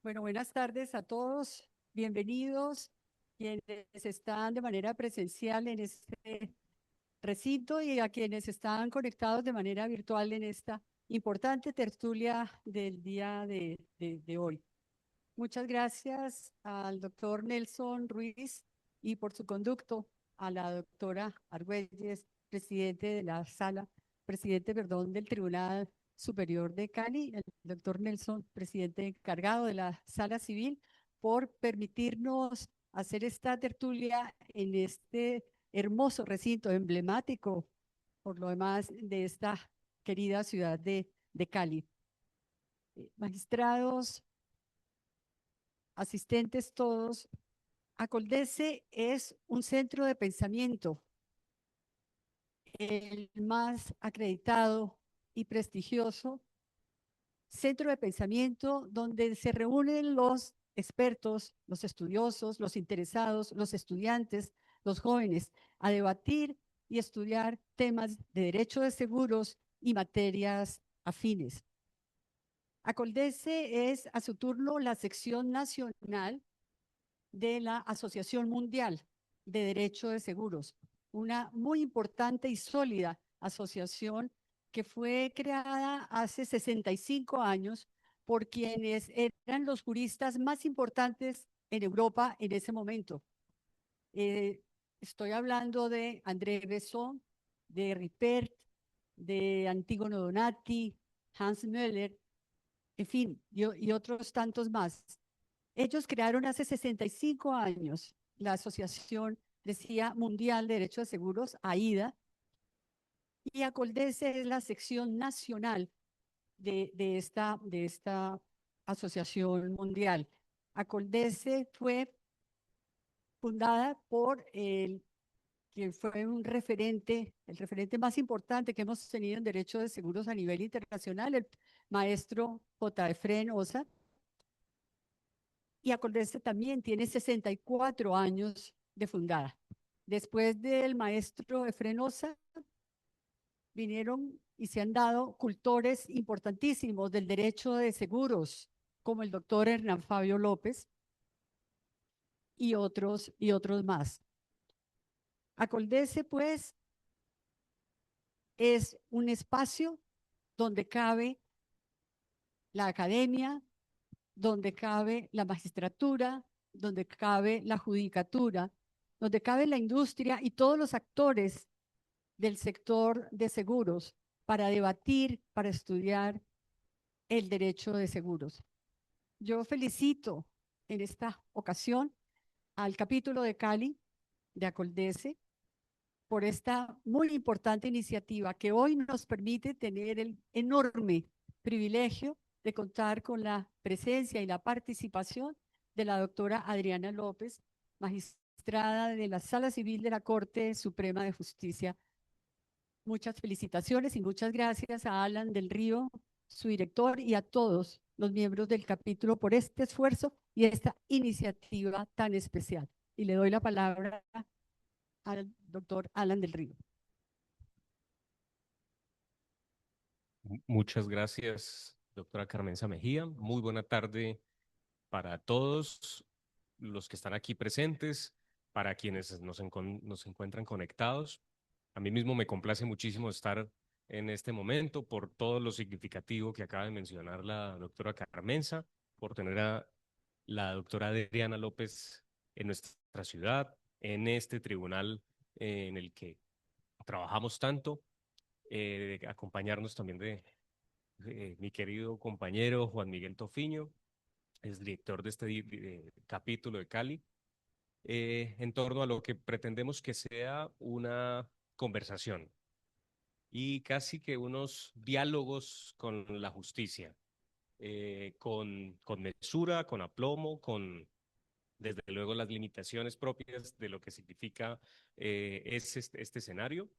Bueno, buenas tardes a todos. Bienvenidos quienes están de manera presencial en este recinto y a quienes están conectados de manera virtual en esta importante tertulia del día de hoy. Muchas gracias al doctor Nelson Ruiz y por su conducto, a la doctora Argüelles, presidente de la sala, presidente, perdón, del Tribunal Superior de Cali, el doctor Nelson, presidente encargado de la sala civil, por permitirnos hacer esta tertulia en este hermoso recinto emblemático, por lo demás, de esta querida ciudad de Cali. Magistrados, asistentes todos, Acoldese es un centro de pensamiento, el más acreditado y prestigioso centro de pensamiento donde se reúnen los expertos, los estudiosos, los interesados, los estudiantes, los jóvenes, a debatir y estudiar temas de derecho de seguros y materias afines. Acoldese es a su turno la sección nacional de la Asociación Mundial de Derecho de Seguros, una muy importante y sólida asociación que fue creada hace 65 años por quienes eran los juristas más importantes en Europa en ese momento. Estoy hablando de André Besson, de Ripert, de Antígono Donati, Hans Müller, en fin, y otros tantos más. Ellos crearon hace 65 años la Asociación, decía, Mundial de Derecho de Seguros, AIDA, y Acoldese es la sección nacional de esta asociación mundial. Acoldese fue fundada por quien fue un referente, el referente más importante que hemos tenido en derecho de seguros a nivel internacional, el maestro J. Efrén Osa. Y Acoldese también tiene 64 años de fundada. Después del maestro Efrén Osa, vinieron y se han dado cultores importantísimos del derecho de seguros, como el doctor Hernán Fabio López y otros más. Acoldese, pues, es un espacio donde cabe la academia, donde cabe la magistratura, donde cabe la judicatura, donde cabe la industria y todos los actores del sector de seguros para debatir, para estudiar el derecho de seguros. Yo felicito en esta ocasión al capítulo de Cali de Acoldese por esta muy importante iniciativa que hoy nos permite tener el enorme privilegio de contar con la presencia y la participación de la doctora Adriana López, magistrada de la Sala Civil de la Corte Suprema de Justicia. Muchas felicitaciones y muchas gracias a Alan del Río, su director, y a todos los miembros del capítulo por este esfuerzo y esta iniciativa tan especial. Y le doy la palabra al doctor Alan del Río. Muchas gracias, doctora Carmenza Mejía. Muy buena tarde para todos los que están aquí presentes, para quienes nos encuentran conectados. A mí mismo me complace muchísimo estar en este momento por todo lo significativo que acaba de mencionar la doctora Carmenza, por tener a la doctora Adriana López en nuestra ciudad, en este tribunal en el que trabajamos tanto, acompañarnos también de mi querido compañero Juan Miguel Tofiño, es director de este capítulo de Cali, en torno a lo que pretendemos que sea una conversación y casi que unos diálogos con la justicia, con mesura, con aplomo, con desde luego las limitaciones propias de lo que significa este escenario,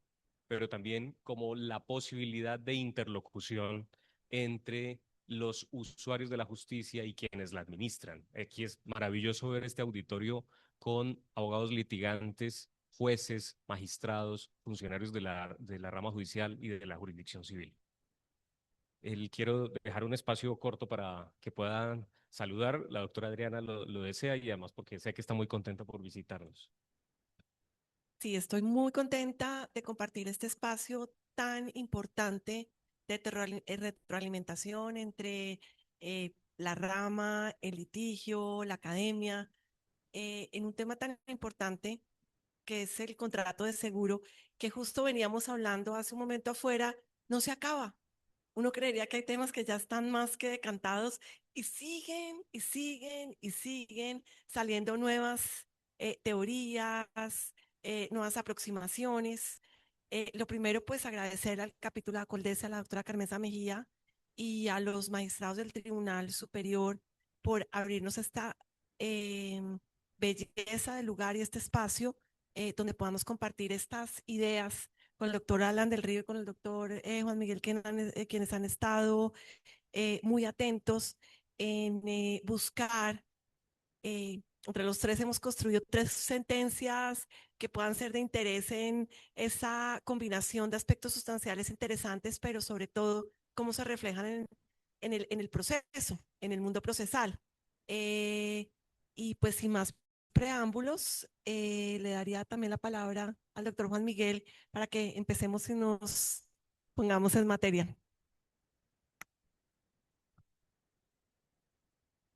pero también como la posibilidad de interlocución entre los usuarios de la justicia y quienes la administran. Aquí es maravilloso ver este auditorio con abogados litigantes, jueces, magistrados, funcionarios de la rama judicial y de la jurisdicción civil. Quiero dejar un espacio corto para que puedan saludar. La doctora Adriana lo desea y además porque sé que está muy contenta por visitarnos. Sí, estoy muy contenta de compartir este espacio tan importante de retroalimentación entre la rama, el litigio, la academia, en un tema tan importante que es el contrato de seguro, que justo veníamos hablando hace un momento afuera, no se acaba. Uno creería que hay temas que ya están más que decantados y siguen y siguen y siguen saliendo nuevas teorías, nuevas aproximaciones. Lo primero, pues agradecer al capítulo de la Condesa, a la doctora Carmenza Mejía y a los magistrados del Tribunal Superior por abrirnos esta eh, belleza del lugar y este espacio donde podamos compartir estas ideas con el doctor Alan del Río y con el doctor Juan Miguel, quienes han estado muy atentos en buscar, entre los tres hemos construido tres sentencias que puedan ser de interés en esa combinación de aspectos sustanciales interesantes, pero sobre todo cómo se reflejan en el proceso, en el mundo procesal. Eh, y pues sin más preámbulos, le daría también la palabra al doctor Juan Miguel para que empecemos y nos pongamos en materia.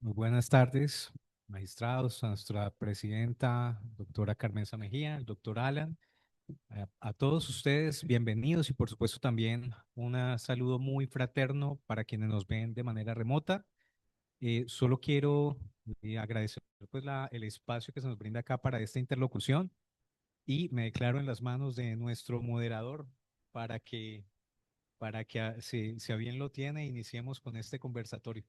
Muy buenas tardes, magistrados, a nuestra presidenta, doctora Carmenza Mejía, el doctor Alan, a todos ustedes, bienvenidos y por supuesto también un saludo muy fraterno para quienes nos ven de manera remota. Solo quiero agradecer pues, el espacio que se nos brinda acá para esta interlocución y me declaro en las manos de nuestro moderador para que, si a bien lo tiene, iniciemos con este conversatorio.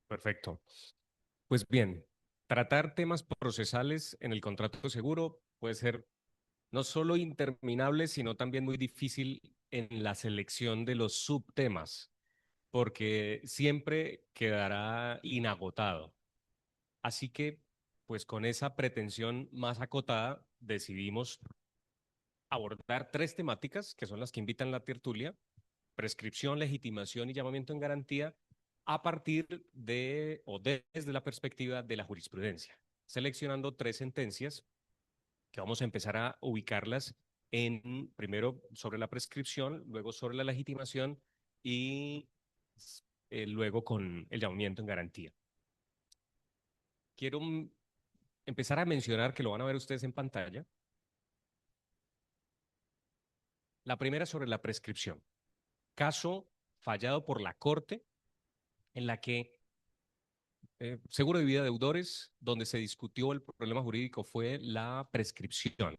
Perfecto. Pues bien, tratar temas procesales en el contrato de seguro puede ser no solo interminable, sino también muy difícil en la selección de los subtemas, porque siempre quedará inagotado. Así que, pues con esa pretensión más acotada, decidimos abordar tres temáticas que son las que invitan la tertulia: prescripción, legitimación y llamamiento en garantía, a partir de o desde la perspectiva de la jurisprudencia, seleccionando tres sentencias que vamos a empezar a ubicarlas en, primero sobre la prescripción, luego sobre la legitimación y luego con el llamamiento en garantía. Quiero empezar a mencionar, que lo van a ver ustedes en pantalla. La primera sobre la prescripción. Caso fallado por la Corte en la que seguro de vida de deudores, donde se discutió el problema jurídico fue la prescripción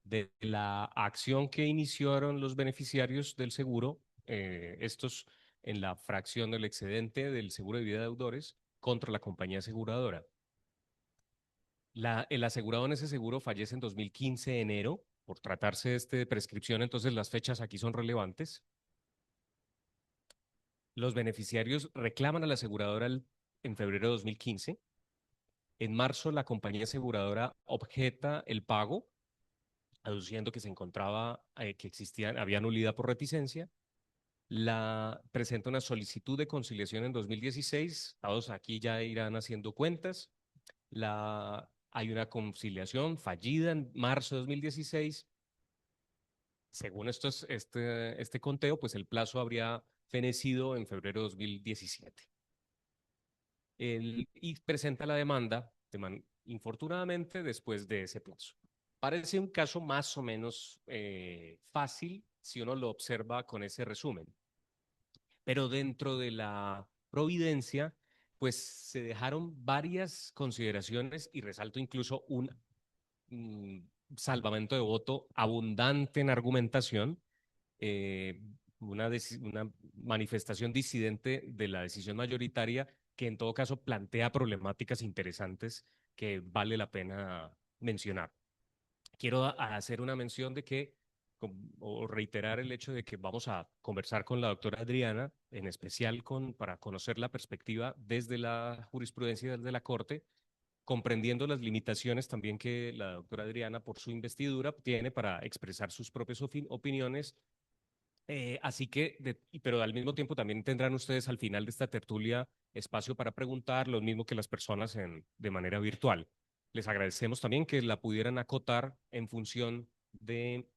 de la acción que iniciaron los beneficiarios del seguro, estos en la fracción del excedente del seguro de vida de deudores contra la compañía aseguradora. El asegurado en ese seguro fallece en 2015, enero, por tratarse de prescripción, entonces las fechas aquí son relevantes. Los beneficiarios reclaman a la aseguradora en febrero de 2015. En marzo, la compañía aseguradora objeta el pago, aduciendo que se encontraba, había nulidad por reticencia. Presenta una solicitud de conciliación en 2016. Todos aquí ya irán haciendo cuentas. Hay una conciliación fallida en marzo de 2016. Según este conteo, pues el plazo habría fenecido en febrero de 2017. Y presenta la demanda, infortunadamente, después de ese plazo. Parece un caso más o menos fácil si uno lo observa con ese resumen. Pero dentro de la providencia, pues se dejaron varias consideraciones y resalto incluso un salvamento de voto abundante en argumentación, una manifestación disidente de la decisión mayoritaria que en todo caso plantea problemáticas interesantes que vale la pena mencionar. Quiero hacer una mención de que, o reiterar el hecho de que vamos a conversar con la doctora Adriana, en especial para conocer la perspectiva desde la jurisprudencia desde la Corte, comprendiendo las limitaciones también que la doctora Adriana, por su investidura, tiene para expresar sus propias opiniones Así que, pero al mismo tiempo también tendrán ustedes al final de esta tertulia espacio para preguntar, lo mismo que las personas de manera virtual. Les agradecemos también que la pudieran acotar en función de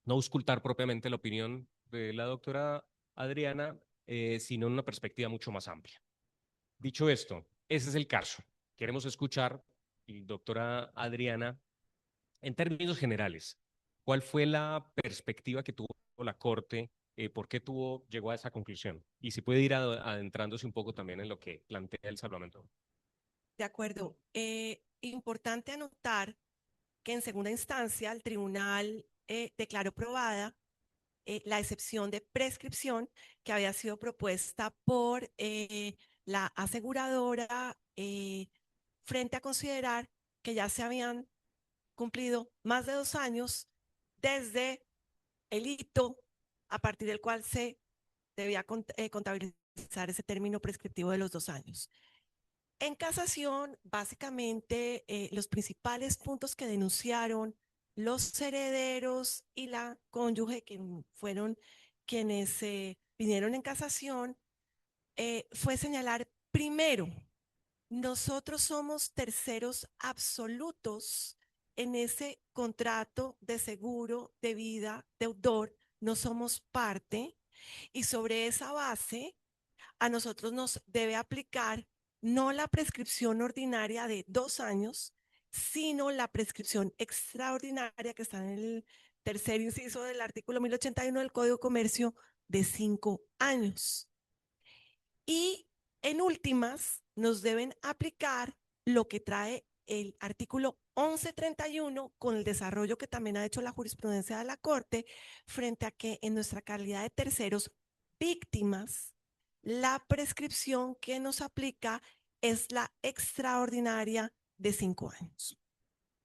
no auscultar propiamente la opinión de la doctora Adriana, sino en una perspectiva mucho más amplia. Dicho esto, ese es el caso. Queremos escuchar, doctora Adriana, en términos generales, ¿cuál fue la perspectiva que tuvo la Corte? ¿Por qué llegó a esa conclusión? Y si puede ir adentrándose un poco también en lo que plantea el salvamento. De acuerdo. Importante anotar que en segunda instancia el tribunal declaró probada la excepción de prescripción que había sido propuesta por la aseguradora frente a considerar que ya se habían cumplido más de 2 años desde el hito a partir del cual se debía contabilizar ese término prescriptivo de los 2 años. En casación, básicamente, los principales puntos que denunciaron los herederos y la cónyuge, que fueron quienes vinieron en casación, fue señalar primero, nosotros somos terceros absolutos en ese contrato de seguro de vida deudor, no somos parte, y sobre esa base a nosotros nos debe aplicar no la prescripción ordinaria de 2 años, sino la prescripción extraordinaria que está en el tercer inciso del artículo 1081 del Código de Comercio de 5 años. Y en últimas, nos deben aplicar lo que trae el artículo 1131 con el desarrollo que también ha hecho la jurisprudencia de la Corte frente a que en nuestra calidad de terceros víctimas, la prescripción que nos aplica es la extraordinaria de 5 años.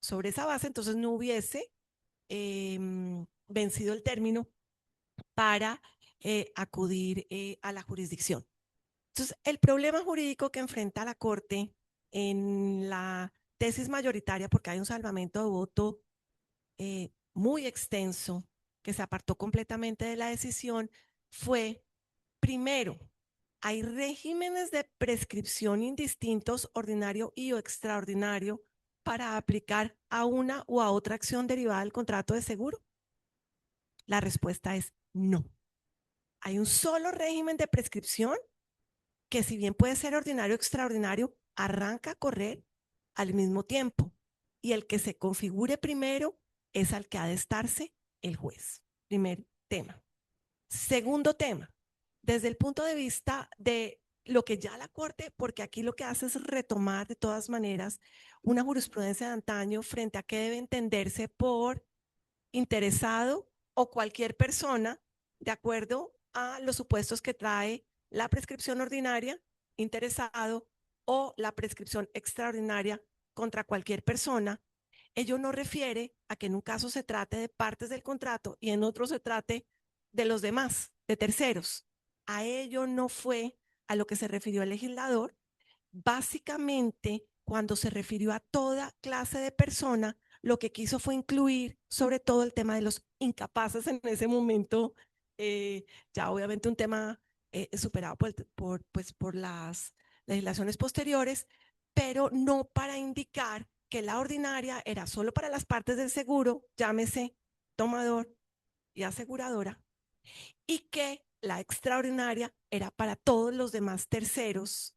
Sobre esa base, entonces no hubiese vencido el término para acudir a la jurisdicción. Entonces, el problema jurídico que enfrenta la Corte en la tesis mayoritaria, porque hay un salvamento de voto muy extenso que se apartó completamente de la decisión, fue, primero, hay regímenes de prescripción indistintos, ordinario y o extraordinario, para aplicar a una u a otra acción derivada del contrato de seguro. La respuesta es no. Hay un solo régimen de prescripción que, si bien puede ser ordinario o extraordinario, arranca a correr al mismo tiempo, y el que se configure primero es al que ha de estarse el juez. Primer tema. Segundo tema, desde el punto de vista de lo que ya la Corte, porque aquí lo que hace es retomar de todas maneras una jurisprudencia de antaño frente a qué debe entenderse por interesado o cualquier persona de acuerdo a los supuestos que trae la prescripción ordinaria, interesado, o la prescripción extraordinaria contra cualquier persona. Ello no refiere a que en un caso se trate de partes del contrato y en otro se trate de los demás, de terceros. A ello no fue a lo que se refirió el legislador. Básicamente, cuando se refirió a toda clase de persona, lo que quiso fue incluir sobre todo el tema de los incapaces en ese momento, ya obviamente un tema superado por las legislaciones posteriores, pero no para indicar que la ordinaria era solo para las partes del seguro, llámese tomador y aseguradora, y que la extraordinaria era para todos los demás terceros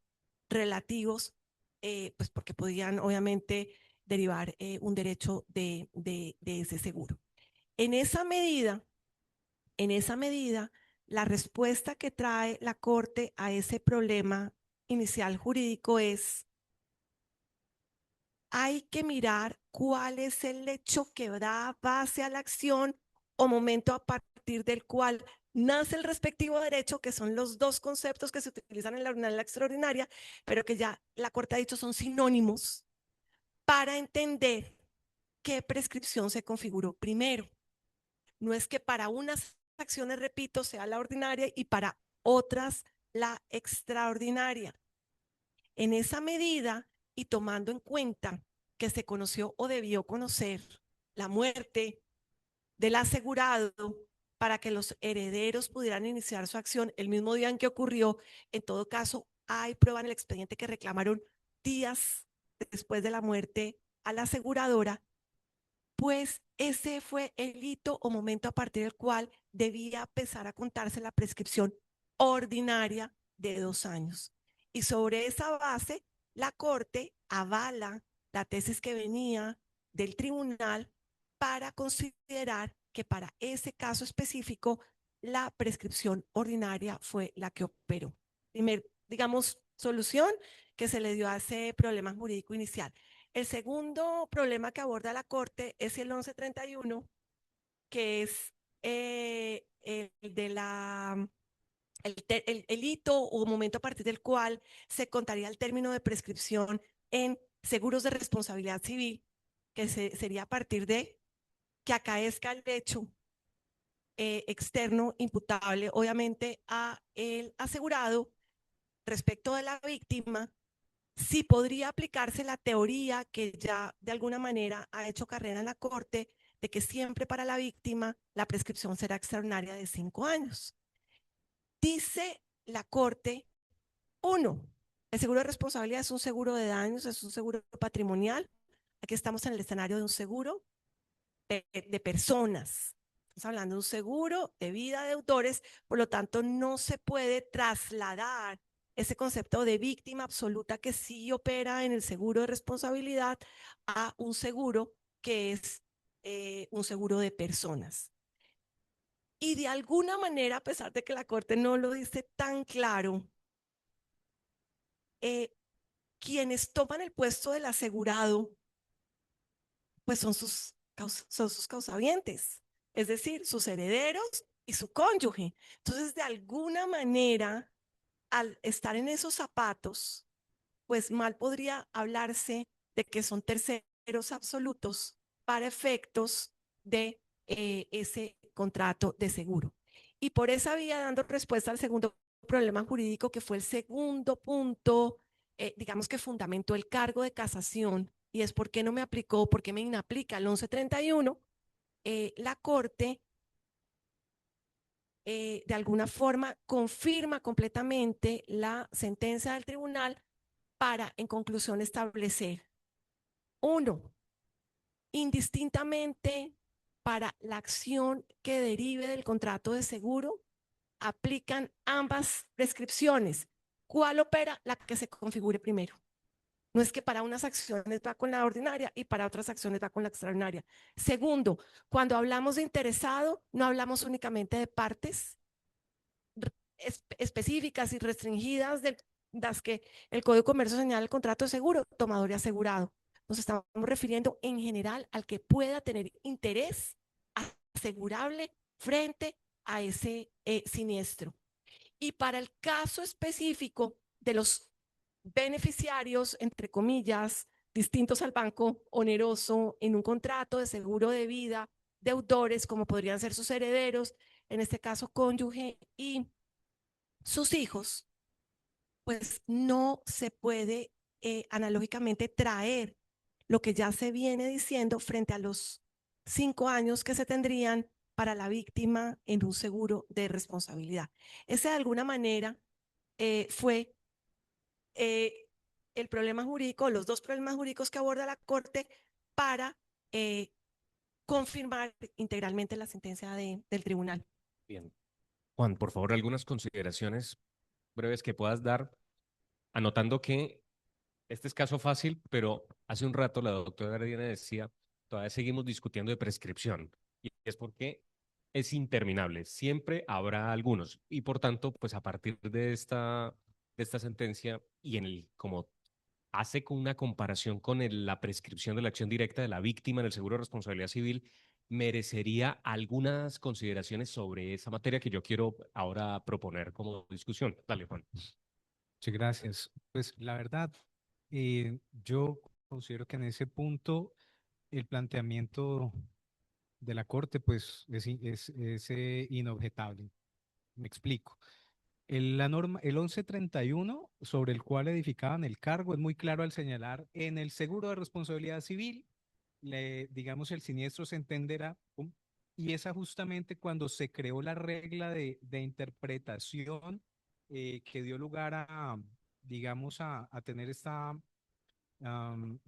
relativos, pues porque podían obviamente derivar un derecho de ese seguro. En esa medida, la respuesta que trae la Corte a ese problema inicial jurídico es: hay que mirar cuál es el hecho que da base a la acción o momento a partir del cual nace el respectivo derecho, que son los dos conceptos que se utilizan en la ordinaria y la extraordinaria, pero que ya la Corte ha dicho son sinónimos, para entender qué prescripción se configuró primero. No es que para unas acciones, repito, sea la ordinaria y para otras la extraordinaria. En esa medida, y tomando en cuenta que se conoció o debió conocer la muerte del asegurado para que los herederos pudieran iniciar su acción el mismo día en que ocurrió. En todo caso, hay prueba en el expediente que reclamaron días después de la muerte a la aseguradora, pues ese fue el hito o momento a partir del cual debía empezar a contarse la prescripción ordinaria de 2 años. Y sobre esa base, la Corte avala la tesis que venía del tribunal para considerar que para ese caso específico la prescripción ordinaria fue la que operó. Primer, digamos, solución que se le dio a ese problema jurídico inicial. El segundo problema que aborda la Corte es el 1131, que es el de el hito o momento a partir del cual se contaría el término de prescripción en seguros de responsabilidad civil, que sería a partir de que acaezca el hecho externo imputable, obviamente, a el asegurado respecto de la víctima. Sí podría aplicarse la teoría que ya de alguna manera ha hecho carrera en la Corte de que siempre para la víctima la prescripción será extraordinaria de 5 años. Dice la Corte, 1, el seguro de responsabilidad es un seguro de daños, es un seguro patrimonial. Aquí estamos en el escenario de un seguro de personas. Estamos hablando de un seguro de vida de deudores, por lo tanto no se puede trasladar ese concepto de víctima absoluta que sí opera en el seguro de responsabilidad a un seguro que es un seguro de personas. Y de alguna manera, a pesar de que la Corte no lo dice tan claro, quienes toman el puesto del asegurado, pues son sus causavientes, es decir, sus herederos y su cónyuge. Entonces, de alguna manera, al estar en esos zapatos, pues mal podría hablarse de que son terceros absolutos para efectos de ese contrato de seguro. Y por esa vía, dando respuesta al segundo problema jurídico, que fue el segundo punto, digamos que fundamentó el cargo de casación, y es por qué no me aplicó, por qué me inaplica el 1131, la Corte de alguna forma confirma completamente la sentencia del tribunal para, en conclusión, establecer, 1, indistintamente para la acción que derive del contrato de seguro, aplican ambas prescripciones. ¿Cuál opera? La que se configure primero. No es que para unas acciones va con la ordinaria y para otras acciones va con la extraordinaria. Segundo, cuando hablamos de interesado, no hablamos únicamente de partes específicas y restringidas de las que el Código de Comercio señala el contrato de seguro, tomador y asegurado. Nos estamos refiriendo en general al que pueda tener interés asegurable frente a ese siniestro. Y para el caso específico de los beneficiarios, entre comillas, distintos al banco oneroso en un contrato de seguro de vida, deudores, como podrían ser sus herederos, en este caso cónyuge y sus hijos, pues no se puede analógicamente traer lo que ya se viene diciendo frente a los 5 años que se tendrían para la víctima en un seguro de responsabilidad. Ese de alguna manera fue el problema jurídico, los dos problemas jurídicos que aborda la Corte para confirmar integralmente la sentencia del tribunal. Bien. Juan, por favor, algunas consideraciones breves que puedas dar, anotando que este es caso fácil, pero hace un rato la doctora Gardina decía, todavía seguimos discutiendo de prescripción, y es porque es interminable, siempre habrá algunos, y por tanto, pues a partir de esta sentencia y en el, como hace con una comparación con la prescripción de la acción directa de la víctima en el seguro de responsabilidad civil, merecería algunas consideraciones sobre esa materia que yo quiero ahora proponer como discusión. Dale, Juan. Muchas gracias. Pues la verdad, yo considero que en ese punto el planteamiento de la Corte pues es inobjetable. Me explico. La norma, el 1131, sobre el cual edificaban el cargo, es muy claro al señalar en el seguro de responsabilidad civil, digamos, el siniestro se entenderá y esa justamente cuando se creó la regla de interpretación que dio lugar a, digamos, a tener esta, am,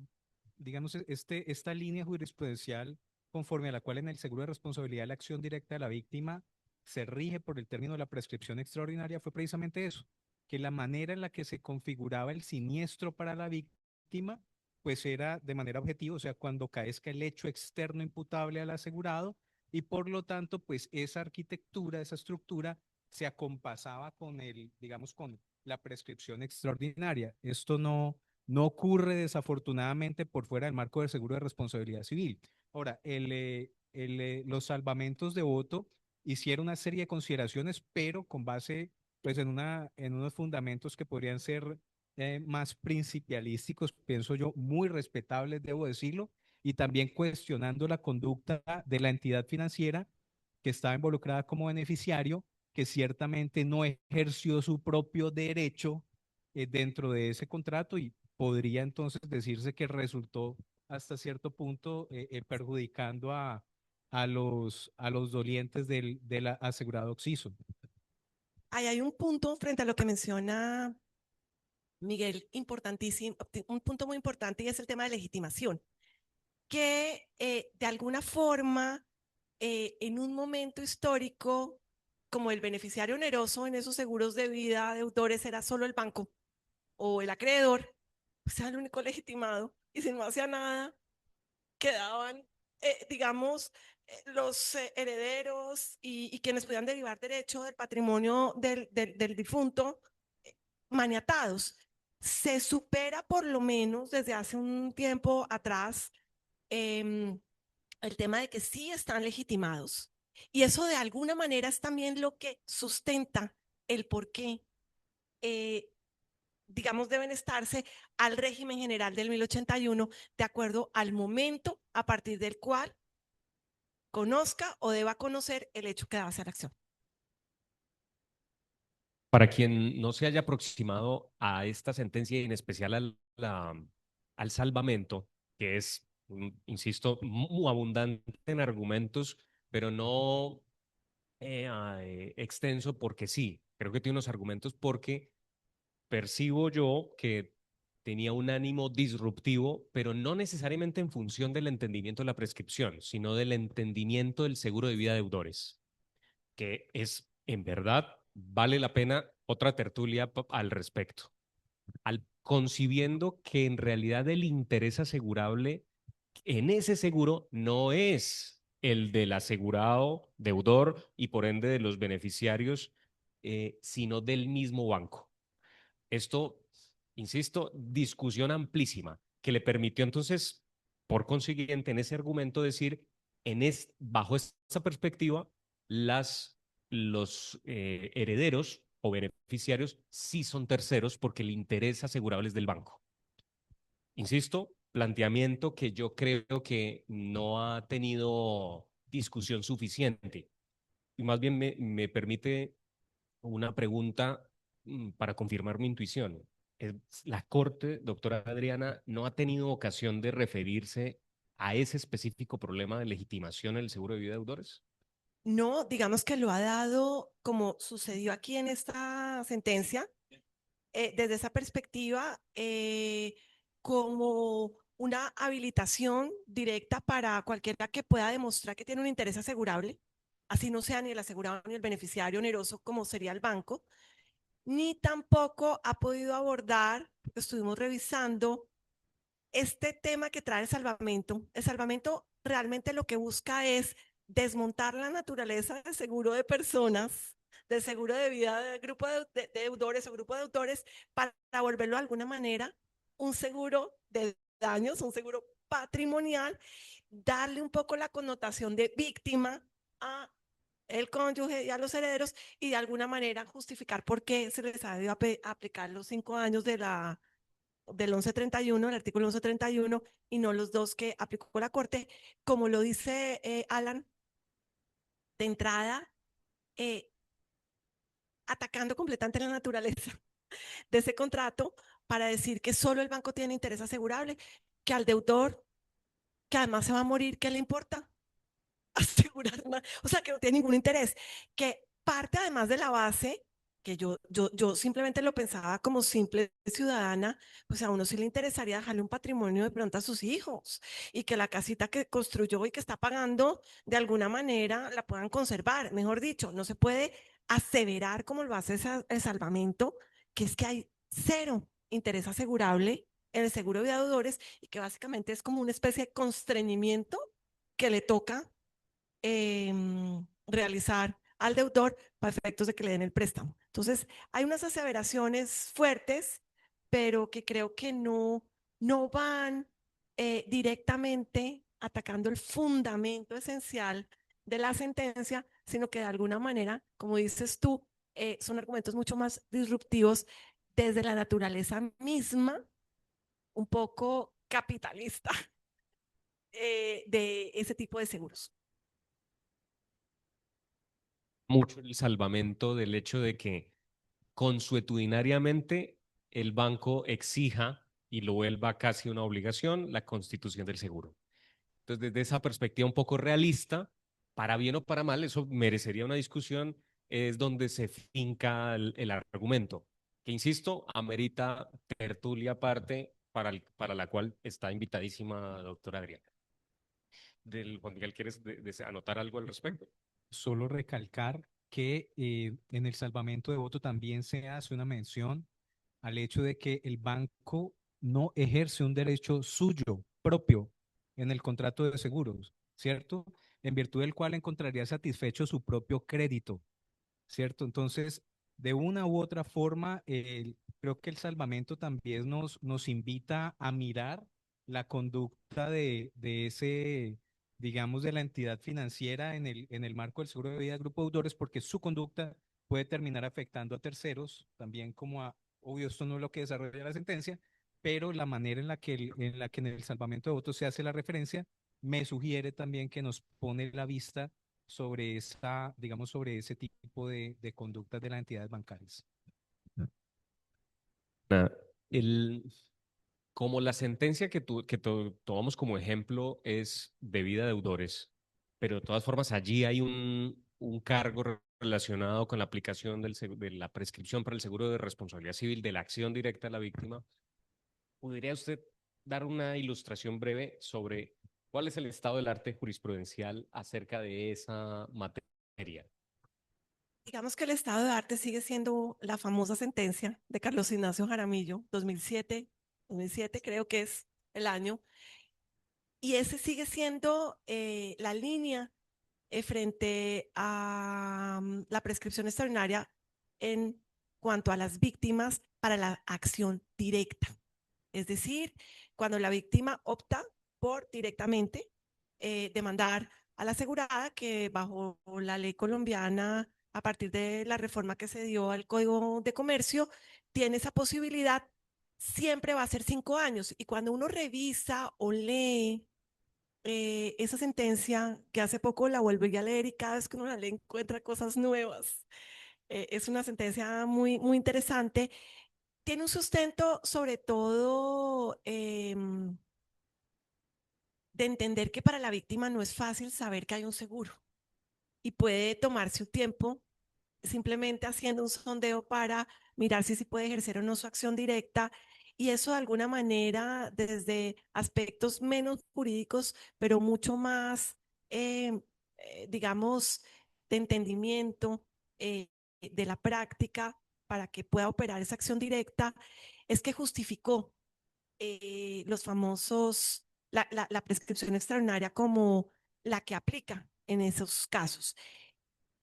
digamos, esta línea jurisprudencial conforme a la cual en el seguro de responsabilidad la acción directa de la víctima se rige por el término de la prescripción extraordinaria, fue precisamente eso, que la manera en la que se configuraba el siniestro para la víctima, pues era de manera objetiva, o sea, cuando caezca el hecho externo imputable al asegurado, y por lo tanto, pues esa arquitectura, esa estructura se acompasaba con el, digamos, con la prescripción extraordinaria. Esto no ocurre desafortunadamente por fuera del marco del seguro de responsabilidad civil. Ahora, los salvamentos de voto hicieron una serie de consideraciones, pero con base pues en unos fundamentos que podrían ser más principialísticos, pienso yo, muy respetables, debo decirlo, y también cuestionando la conducta de la entidad financiera que estaba involucrada como beneficiario, que ciertamente no ejerció su propio derecho dentro de ese contrato y podría entonces decirse que resultó hasta cierto punto perjudicando a los dolientes del asegurado Oxiso. Ahí hay un punto frente a lo que menciona Miguel, importantísimo, un punto muy importante, y es el tema de legitimación, que de alguna forma, en un momento histórico, como el beneficiario oneroso en esos seguros de vida deudores era solo el banco o el acreedor, pues era el único legitimado, y si no hacía nada, quedaban, digamos, los herederos y quienes podían derivar derecho del patrimonio del difunto maniatados. Se supera por lo menos desde hace un tiempo atrás el tema de que sí están legitimados. Y eso de alguna manera es también lo que sustenta el por qué, digamos, deben estarse al régimen general del 1081 de acuerdo al momento a partir del cual conozca o deba conocer el hecho que daba hacer acción. Para quien no se haya aproximado a esta sentencia y en especial al salvamento, que es, insisto, muy abundante en argumentos, pero no extenso porque sí, creo que tiene unos argumentos porque percibo yo que tenía un ánimo disruptivo, pero no necesariamente en función del entendimiento de la prescripción, sino del entendimiento del seguro de vida de deudores, que es, en verdad, vale la pena otra tertulia al respecto. Concibiendo que en realidad el interés asegurable en ese seguro no es el del asegurado deudor y por ende de los beneficiarios, sino del mismo banco. Esto, insisto, discusión amplísima que le permitió entonces, por consiguiente, en ese argumento decir, bajo esta perspectiva, los herederos o beneficiarios sí son terceros porque el interés asegurable es del banco. Insisto, planteamiento que yo creo que no ha tenido discusión suficiente. Y más bien me permite una pregunta para confirmar mi intuición. La Corte, doctora Adriana, no ha tenido ocasión de referirse a ese específico problema de legitimación en el seguro de vida de deudores. No, digamos que lo ha dado como sucedió aquí en esta sentencia, desde esa perspectiva, como una habilitación directa para cualquiera que pueda demostrar que tiene un interés asegurable, así no sea ni el asegurado ni el beneficiario oneroso como sería el banco, ni tampoco ha podido abordar, porque estuvimos revisando este tema que trae el salvamento. El salvamento realmente lo que busca es desmontar la naturaleza del seguro de personas, del seguro de vida del grupo de deudores o grupo de deudores, para volverlo de alguna manera un seguro de daños, un seguro patrimonial, darle un poco la connotación de víctima a el cónyuge y a los herederos, y de alguna manera justificar por qué se les ha debido aplicar los 5 años del 1131, el artículo 1131, y no los 2 que aplicó la Corte, como lo dice Alan, de entrada, atacando completamente la naturaleza de ese contrato para decir que solo el banco tiene interés asegurable, que al deudor, que además se va a morir, ¿qué le importa? asegurar más, o sea, que no tiene ningún interés, que parte además de la base, que yo simplemente lo pensaba como simple ciudadana, pues a uno sí le interesaría dejarle un patrimonio de pronto a sus hijos y que la casita que construyó y que está pagando de alguna manera la puedan conservar. Mejor dicho, no se puede aseverar como lo hace el salvamento, que es que hay cero interés asegurable en el seguro de deudores y que básicamente es como una especie de constreñimiento que le toca realizar al deudor para efectos de que le den el préstamo. Entonces, hay unas aseveraciones fuertes, pero que creo que no van directamente atacando el fundamento esencial de la sentencia, sino que de alguna manera, como dices tú, son argumentos mucho más disruptivos desde la naturaleza misma, un poco capitalista de ese tipo de seguros. Mucho el salvamento del hecho de que consuetudinariamente el banco exija y lo vuelva casi una obligación la constitución del seguro. Entonces, desde esa perspectiva un poco realista, para bien o para mal, eso merecería una discusión, es donde se finca el argumento, que insisto, amerita tertulia aparte para la cual está invitadísima doctora Adriana. Juan Miguel, ¿quieres anotar algo al respecto? Solo recalcar que en el salvamento de voto también se hace una mención al hecho de que el banco no ejerce un derecho suyo propio en el contrato de seguros, ¿cierto? En virtud del cual encontraría satisfecho su propio crédito, ¿cierto? Entonces, de una u otra forma, creo que el salvamento también nos invita a mirar la conducta de ese, digamos, de la entidad financiera en el marco del seguro de vida del grupo de deudores, porque su conducta puede terminar afectando a terceros, también como a, obvio, esto no es lo que desarrolla la sentencia, pero la manera en la que, en el salvamento de votos se hace la referencia, me sugiere también que nos pone la vista sobre esa, digamos, sobre ese tipo de conductas de las entidades bancarias. Ah, el, como la sentencia tomamos como ejemplo es debida a deudores, pero de todas formas allí hay un cargo relacionado con la aplicación de la prescripción para el seguro de responsabilidad civil de la acción directa de la víctima. ¿Podría usted dar una ilustración breve sobre cuál es el estado del arte jurisprudencial acerca de esa materia? Digamos que el estado de arte sigue siendo la famosa sentencia de Carlos Ignacio Jaramillo, 2007 creo que es el año, y ese sigue siendo la línea frente a la prescripción extraordinaria en cuanto a las víctimas para la acción directa. Es decir, cuando la víctima opta por directamente demandar a la asegurada, que bajo la ley colombiana, a partir de la reforma que se dio al Código de Comercio, tiene esa posibilidad, siempre va a ser 5 años. Y cuando uno revisa o lee esa sentencia, que hace poco la volví a leer y cada vez que uno la lee encuentra cosas nuevas, es una sentencia muy, muy interesante. Tiene un sustento sobre todo de entender que para la víctima no es fácil saber que hay un seguro y puede tomarse un tiempo simplemente haciendo un sondeo para mirar si puede ejercer o no su acción directa, y eso de alguna manera desde aspectos menos jurídicos, pero mucho más, digamos, de entendimiento de la práctica para que pueda operar esa acción directa, es que justificó los famosos, la prescripción extraordinaria como la que aplica en esos casos.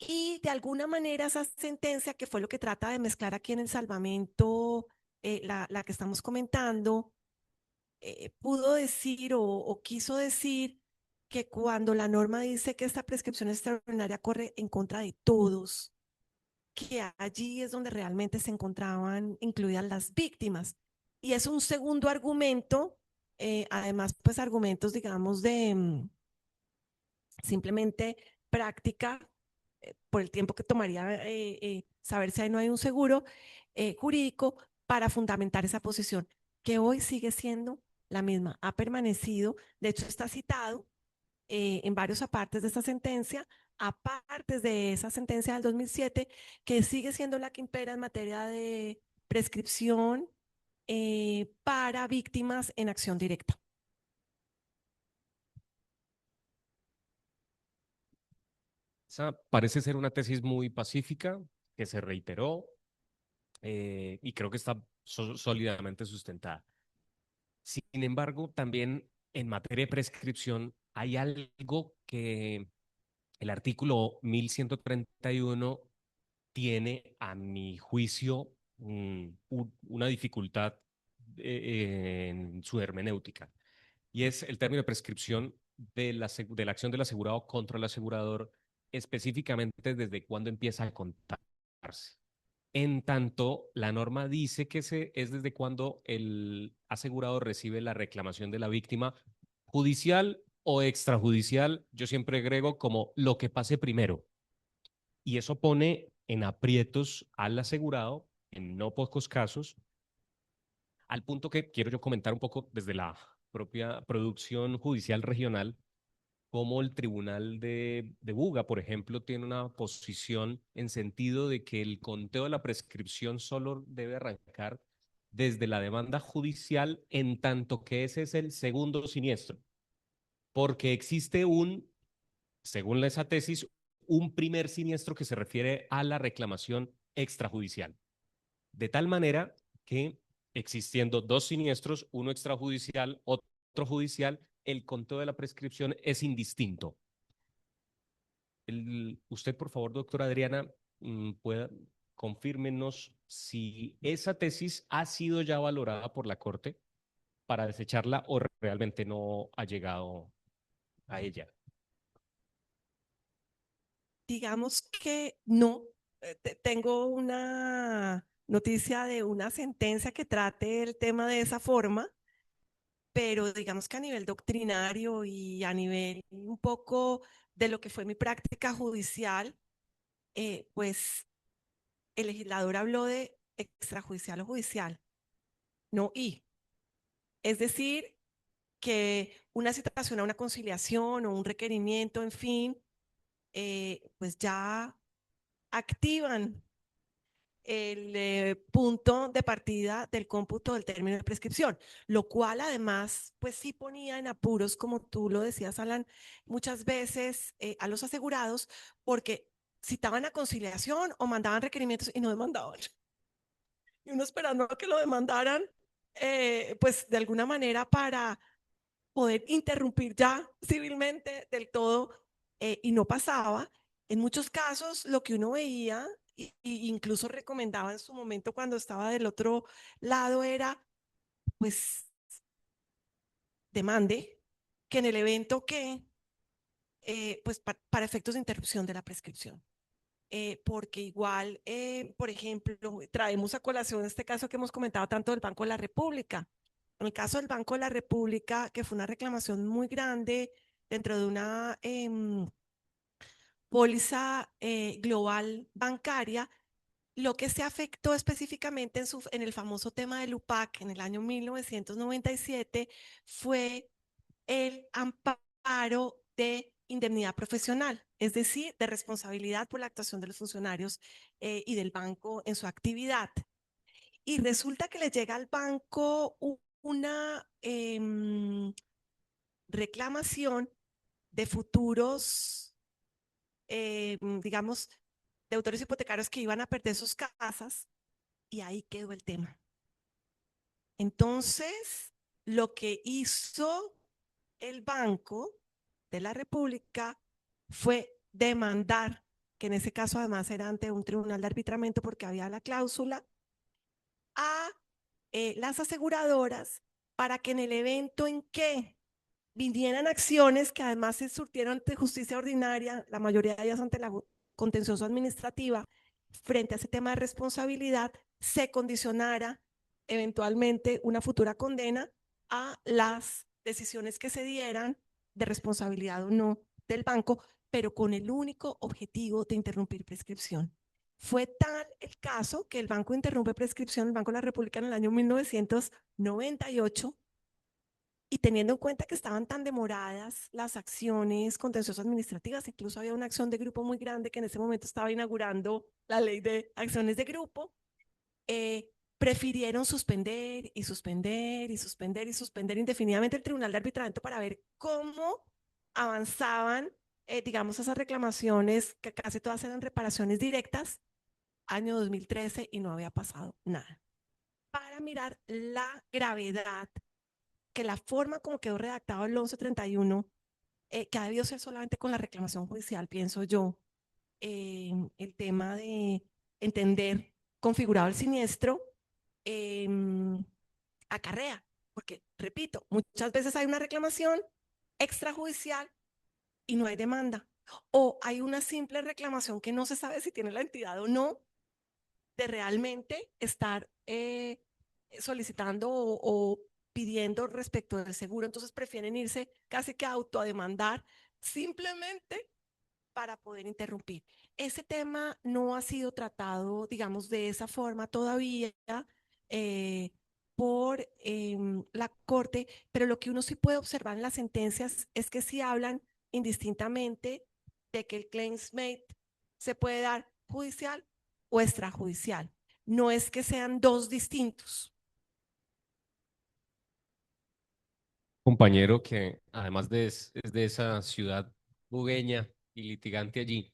Y de alguna manera esa sentencia, que fue lo que trata de mezclar aquí en el salvamento, la que estamos comentando, pudo decir o quiso decir que cuando la norma dice que esta prescripción extraordinaria corre en contra de todos, que allí es donde realmente se encontraban incluidas las víctimas. Y es un segundo argumento, además, pues argumentos, digamos, de simplemente práctica, por el tiempo que tomaría saber si hay o no hay un seguro jurídico para fundamentar esa posición, que hoy sigue siendo la misma, ha permanecido, de hecho está citado en varios apartes de esta sentencia, apartes de esa sentencia del 2007, que sigue siendo la que impera en materia de prescripción para víctimas en acción directa. Esa parece ser una tesis muy pacífica que se reiteró y creo que está sólidamente sustentada. Sin embargo, también en materia de prescripción hay algo que el artículo 1131 tiene, a mi juicio, una dificultad en su hermenéutica, y es el término de prescripción de la acción del asegurado contra el asegurador, específicamente desde cuándo empieza a contarse. En tanto, la norma dice que es desde cuando el asegurado recibe la reclamación de la víctima, judicial o extrajudicial. Yo siempre agrego como lo que pase primero. Y eso pone en aprietos al asegurado, en no pocos casos, al punto que quiero yo comentar un poco desde la propia producción judicial regional, como el Tribunal de Buga, por ejemplo, tiene una posición en sentido de que el conteo de la prescripción solo debe arrancar desde la demanda judicial, en tanto que ese es el segundo siniestro, porque existe según esa tesis, un primer siniestro que se refiere a la reclamación extrajudicial. De tal manera que, existiendo dos siniestros, uno extrajudicial, otro judicial, el conteo de la prescripción es indistinto. Usted, por favor, doctora Adriana, pueda confírmenos si esa tesis ha sido ya valorada por la Corte para desecharla o realmente no ha llegado a ella. Digamos que no. Tengo una noticia de una sentencia que trate el tema de esa forma, pero digamos que a nivel doctrinario y a nivel un poco de lo que fue mi práctica judicial, pues el legislador habló de extrajudicial o judicial, no y. Es decir, que una citación a una conciliación o un requerimiento, en fin, pues ya activan el punto de partida del cómputo del término de prescripción, lo cual además, pues sí ponía en apuros, como tú lo decías, Alan, muchas veces a los asegurados, porque citaban a conciliación o mandaban requerimientos y no demandaban. Y uno esperando a que lo demandaran, pues de alguna manera para poder interrumpir ya civilmente del todo, y no pasaba. En muchos casos lo que uno veía y incluso recomendaba en su momento cuando estaba del otro lado era pues demande que en el evento que pues para efectos de interrupción de la prescripción. Porque igual, por ejemplo, traemos a colación este caso que hemos comentado tanto del Banco de la República. En el caso del Banco de la República, que fue una reclamación muy grande dentro de una póliza global bancaria, lo que se afectó específicamente en el famoso tema del UPAC en el año 1997 fue el amparo de indemnidad profesional, es decir, de responsabilidad por la actuación de los funcionarios y del banco en su actividad. Y resulta que le llega al banco una reclamación de futuros, digamos, deudores hipotecarios que iban a perder sus casas, y ahí quedó el tema. Entonces, lo que hizo el Banco de la República fue demandar, que en ese caso además era ante un tribunal de arbitramiento porque había la cláusula, a las aseguradoras para que en el evento en que vinieran acciones que además se surtieron ante justicia ordinaria, la mayoría de ellas ante la contencioso administrativa, frente a ese tema de responsabilidad, se condicionara eventualmente una futura condena a las decisiones que se dieran de responsabilidad o no del banco, pero con el único objetivo de interrumpir prescripción. Fue tal el caso que el banco interrumpe prescripción, el Banco de la República, en el año 1998, y teniendo en cuenta que estaban tan demoradas las acciones contenciosas administrativas, incluso había una acción de grupo muy grande que en ese momento estaba inaugurando la ley de acciones de grupo, prefirieron suspender y suspender y suspender y suspender indefinidamente el Tribunal de Arbitramiento para ver cómo avanzaban, digamos, esas reclamaciones, que casi todas eran reparaciones directas, año 2013, y no había pasado nada. Para mirar la gravedad, que la forma como quedó redactado el 1131, que ha debido ser solamente con la reclamación judicial, pienso yo, el tema de entender configurado el siniestro, acarrea, porque, repito, muchas veces hay una reclamación extrajudicial y no hay demanda, o hay una simple reclamación que no se sabe si tiene la entidad o no, de realmente estar solicitando o pidiendo respecto del seguro. Entonces prefieren irse casi que a autodemandar simplemente para poder interrumpir. Ese tema no ha sido tratado, digamos, de esa forma todavía eh, por la Corte, pero lo que uno sí puede observar en las sentencias es que sí hablan indistintamente de que el claims made se puede dar judicial o extrajudicial. No es que sean dos distintos. Compañero que además es de esa ciudad bugueña y litigante allí,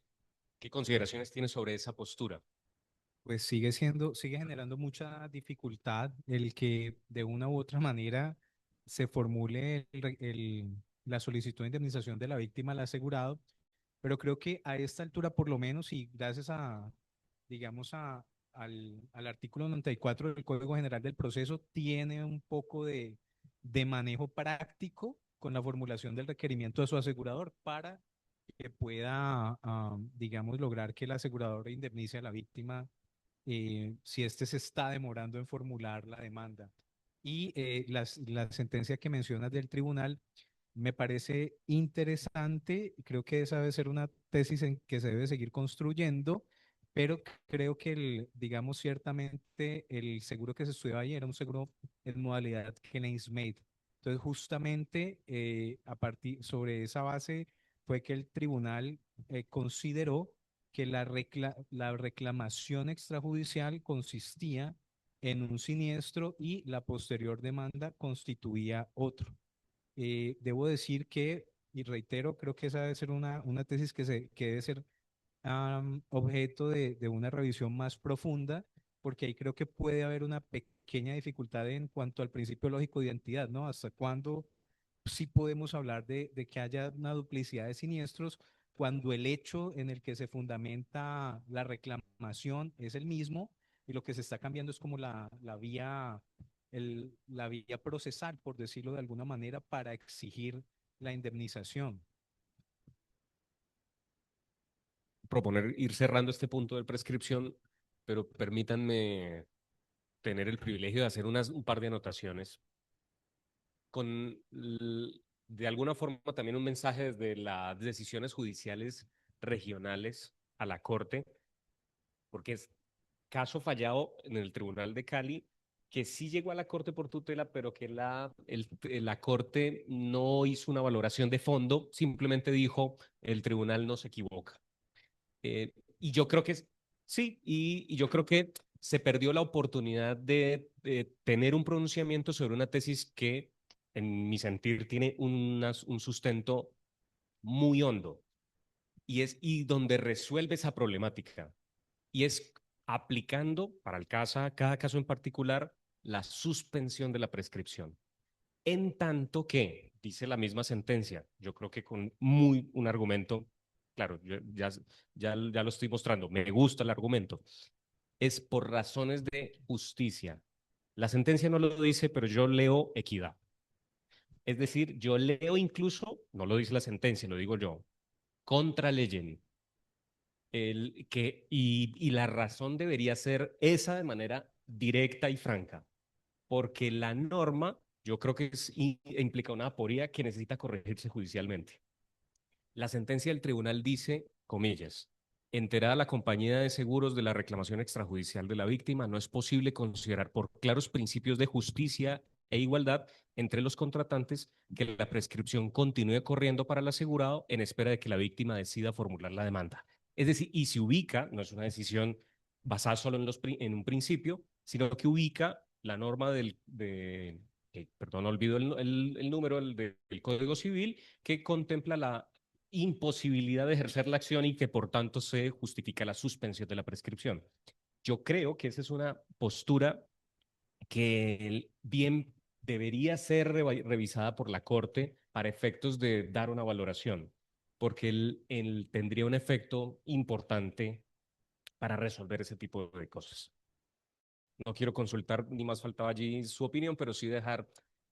¿qué consideraciones tiene sobre esa postura? Pues sigue generando mucha dificultad el que de una u otra manera se formule la solicitud de indemnización de la víctima al asegurado, pero creo que a esta altura por lo menos y gracias a, digamos, al artículo 94 del Código General del Proceso, tiene un poco de manejo práctico con la formulación del requerimiento de su asegurador para que pueda, digamos, lograr que el asegurador indemnice a la víctima si éste se está demorando en formular la demanda. Y la sentencia que mencionas del tribunal me parece interesante, creo que esa debe ser una tesis en que se debe seguir construyendo, pero creo que, digamos, ciertamente el seguro que se estudiaba ahí era un seguro en modalidad claims made. Entonces, justamente sobre esa base fue que el tribunal consideró que la reclamación extrajudicial consistía en un siniestro y la posterior demanda constituía otro. Debo decir que, y reitero, creo que esa debe ser una tesis que debe ser objeto de una revisión más profunda, porque ahí creo que puede haber una pequeña dificultad en cuanto al principio lógico de identidad, ¿no? ¿Hasta cuándo sí podemos hablar de que haya una duplicidad de siniestros cuando el hecho en el que se fundamenta la reclamación es el mismo y lo que se está cambiando es como la vía procesal, por decirlo de alguna manera, para exigir la indemnización? Proponer ir cerrando este punto de prescripción, pero permítanme tener el privilegio de hacer un par de anotaciones con, de alguna forma, también un mensaje desde las decisiones judiciales regionales a la Corte, porque es caso fallado en el Tribunal de Cali, que sí llegó a la Corte por tutela, pero que la Corte no hizo una valoración de fondo, simplemente dijo, el tribunal no se equivoca. Y yo creo que sí, y yo creo que se perdió la oportunidad de tener un pronunciamiento sobre una tesis que, en mi sentir, tiene un sustento muy hondo y donde resuelve esa problemática. Y es aplicando para cada caso en particular la suspensión de la prescripción. En tanto que, dice la misma sentencia, yo creo que con un argumento, claro, ya lo estoy mostrando, me gusta el argumento, es por razones de justicia. La sentencia no lo dice, pero yo leo equidad. Es decir, yo leo incluso, no lo dice la sentencia, lo digo yo, contra leyes. Y la razón debería ser esa de manera directa y franca, porque la norma yo creo que implica una aporía que necesita corregirse judicialmente. La sentencia del tribunal dice, comillas, enterada la compañía de seguros de la reclamación extrajudicial de la víctima, no es posible considerar por claros principios de justicia e igualdad entre los contratantes que la prescripción continúe corriendo para el asegurado en espera de que la víctima decida formular la demanda. Es decir, y se ubica, no es una decisión basada solo en un principio, sino que ubica la norma perdón, olvido el número del Código Civil, que contempla la imposibilidad de ejercer la acción y que por tanto se justifica la suspensión de la prescripción. Yo creo que esa es una postura que bien debería ser revisada por la Corte para efectos de dar una valoración, porque él tendría un efecto importante para resolver ese tipo de cosas. No quiero consultar, ni más faltaba allí su opinión, pero sí dejar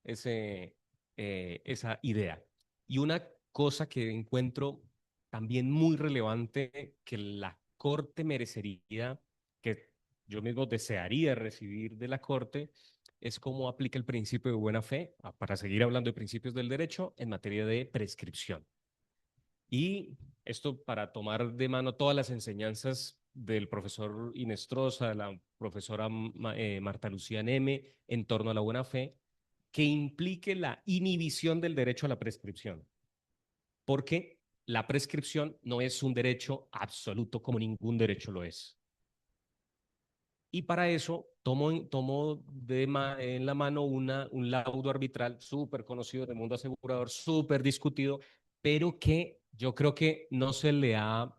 esa idea. Y una cosa que encuentro también muy relevante que la Corte merecería, que yo mismo desearía recibir de la Corte, es cómo aplica el principio de buena fe, para seguir hablando de principios del derecho, en materia de prescripción. Y esto para tomar de mano todas las enseñanzas del profesor Inestrosa, de la profesora Marta Lucía Neme, en torno a la buena fe, que implique la inhibición del derecho a la prescripción. Porque la prescripción no es un derecho absoluto como ningún derecho lo es. Y para eso tomo en la mano un laudo arbitral súper conocido del mundo asegurador, súper discutido, pero que yo creo que no se le ha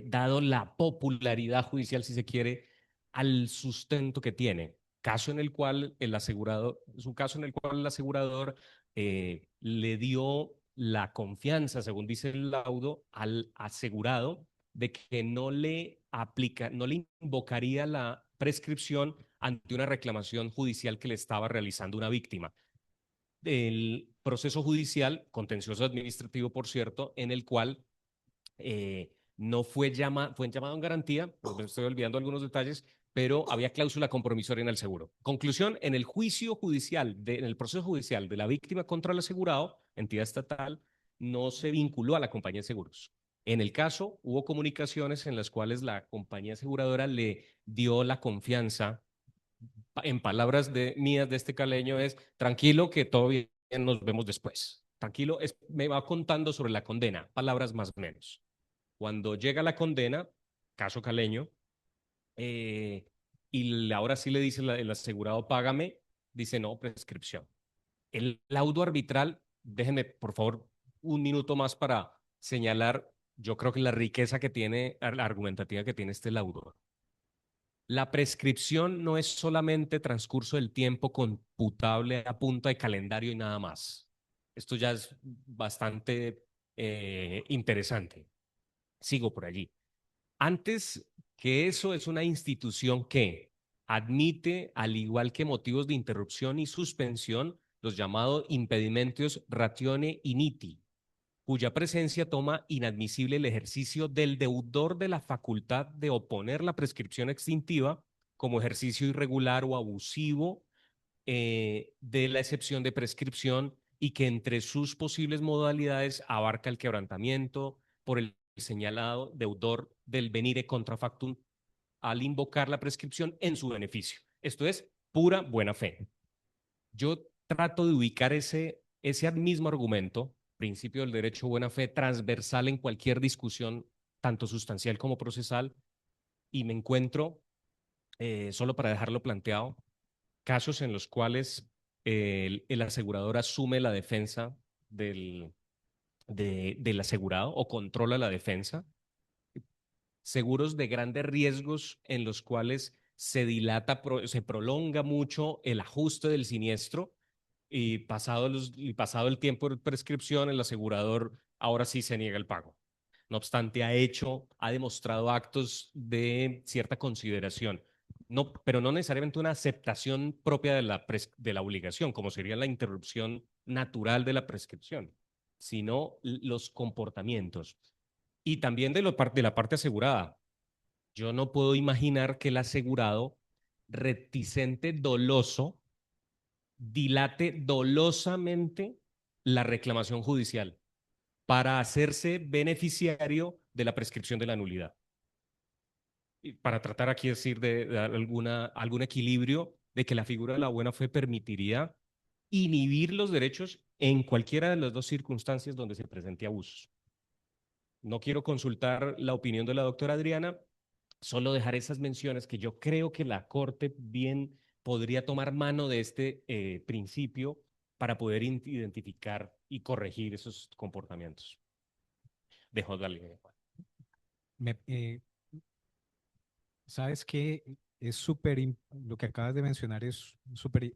dado la popularidad judicial, si se quiere, al sustento que tiene. Caso en el cual el asegurado, es un caso en el cual el asegurador le dio la confianza, según dice el laudo, al asegurado de que no le invocaría la prescripción ante una reclamación judicial que le estaba realizando una víctima. El proceso judicial, contencioso administrativo, por cierto, en el cual no fue llamado en garantía, pues me estoy olvidando algunos detalles, pero había cláusula compromisoria en el seguro. Conclusión, en el juicio judicial, en el proceso judicial de la víctima contra el asegurado, entidad estatal, no se vinculó a la compañía de seguros. En el caso, hubo comunicaciones en las cuales la compañía aseguradora le dio la confianza, en palabras mías de este caleño, es tranquilo que todo bien, nos vemos después. Tranquilo, me va contando sobre la condena, palabras más o menos. Cuando llega la condena, caso caleño, y ahora sí le dice el asegurado, págame, dice no, prescripción. El laudo arbitral, déjenme por favor un minuto más para señalar, yo creo que la riqueza que tiene, la argumentativa que tiene este laudo. La prescripción no es solamente transcurso del tiempo computable a punta de calendario y nada más. Esto ya es bastante interesante. Sigo por allí. Antes que eso, es una institución que admite, al igual que motivos de interrupción y suspensión, los llamados impedimentos ratione initi, cuya presencia toma inadmisible el ejercicio del deudor de la facultad de oponer la prescripción extintiva como ejercicio irregular o abusivo de la excepción de prescripción, y que entre sus posibles modalidades abarca el quebrantamiento por el señalado deudor del venire contra factum al invocar la prescripción en su beneficio. Esto es pura buena fe. Yo trato de ubicar ese mismo argumento, principio del derecho buena fe, transversal en cualquier discusión, tanto sustancial como procesal, y me encuentro, solo para dejarlo planteado, casos en los cuales el asegurador asume la defensa del asegurado o controla la defensa. Seguros de grandes riesgos en los cuales se dilata, se prolonga mucho el ajuste del siniestro, y pasado el tiempo de prescripción, el asegurador ahora sí se niega el pago. No obstante, ha demostrado actos de cierta consideración, pero no necesariamente una aceptación propia de la obligación, como sería la interrupción natural de la prescripción, sino los comportamientos. Y también de la parte asegurada. Yo no puedo imaginar que el asegurado, reticente, doloso, dilate dolosamente la reclamación judicial para hacerse beneficiario de la prescripción de la nulidad. Y para tratar aquí de decir algún equilibrio de que la figura de la buena fe permitiría inhibir los derechos en cualquiera de las dos circunstancias donde se presente abusos. No quiero consultar la opinión de la doctora Adriana, solo dejar esas menciones que yo creo que la Corte bien podría tomar mano de este principio para poder identificar y corregir esos comportamientos. Dejo darle. Me- eh, sabes que es lo que acabas de mencionar es súper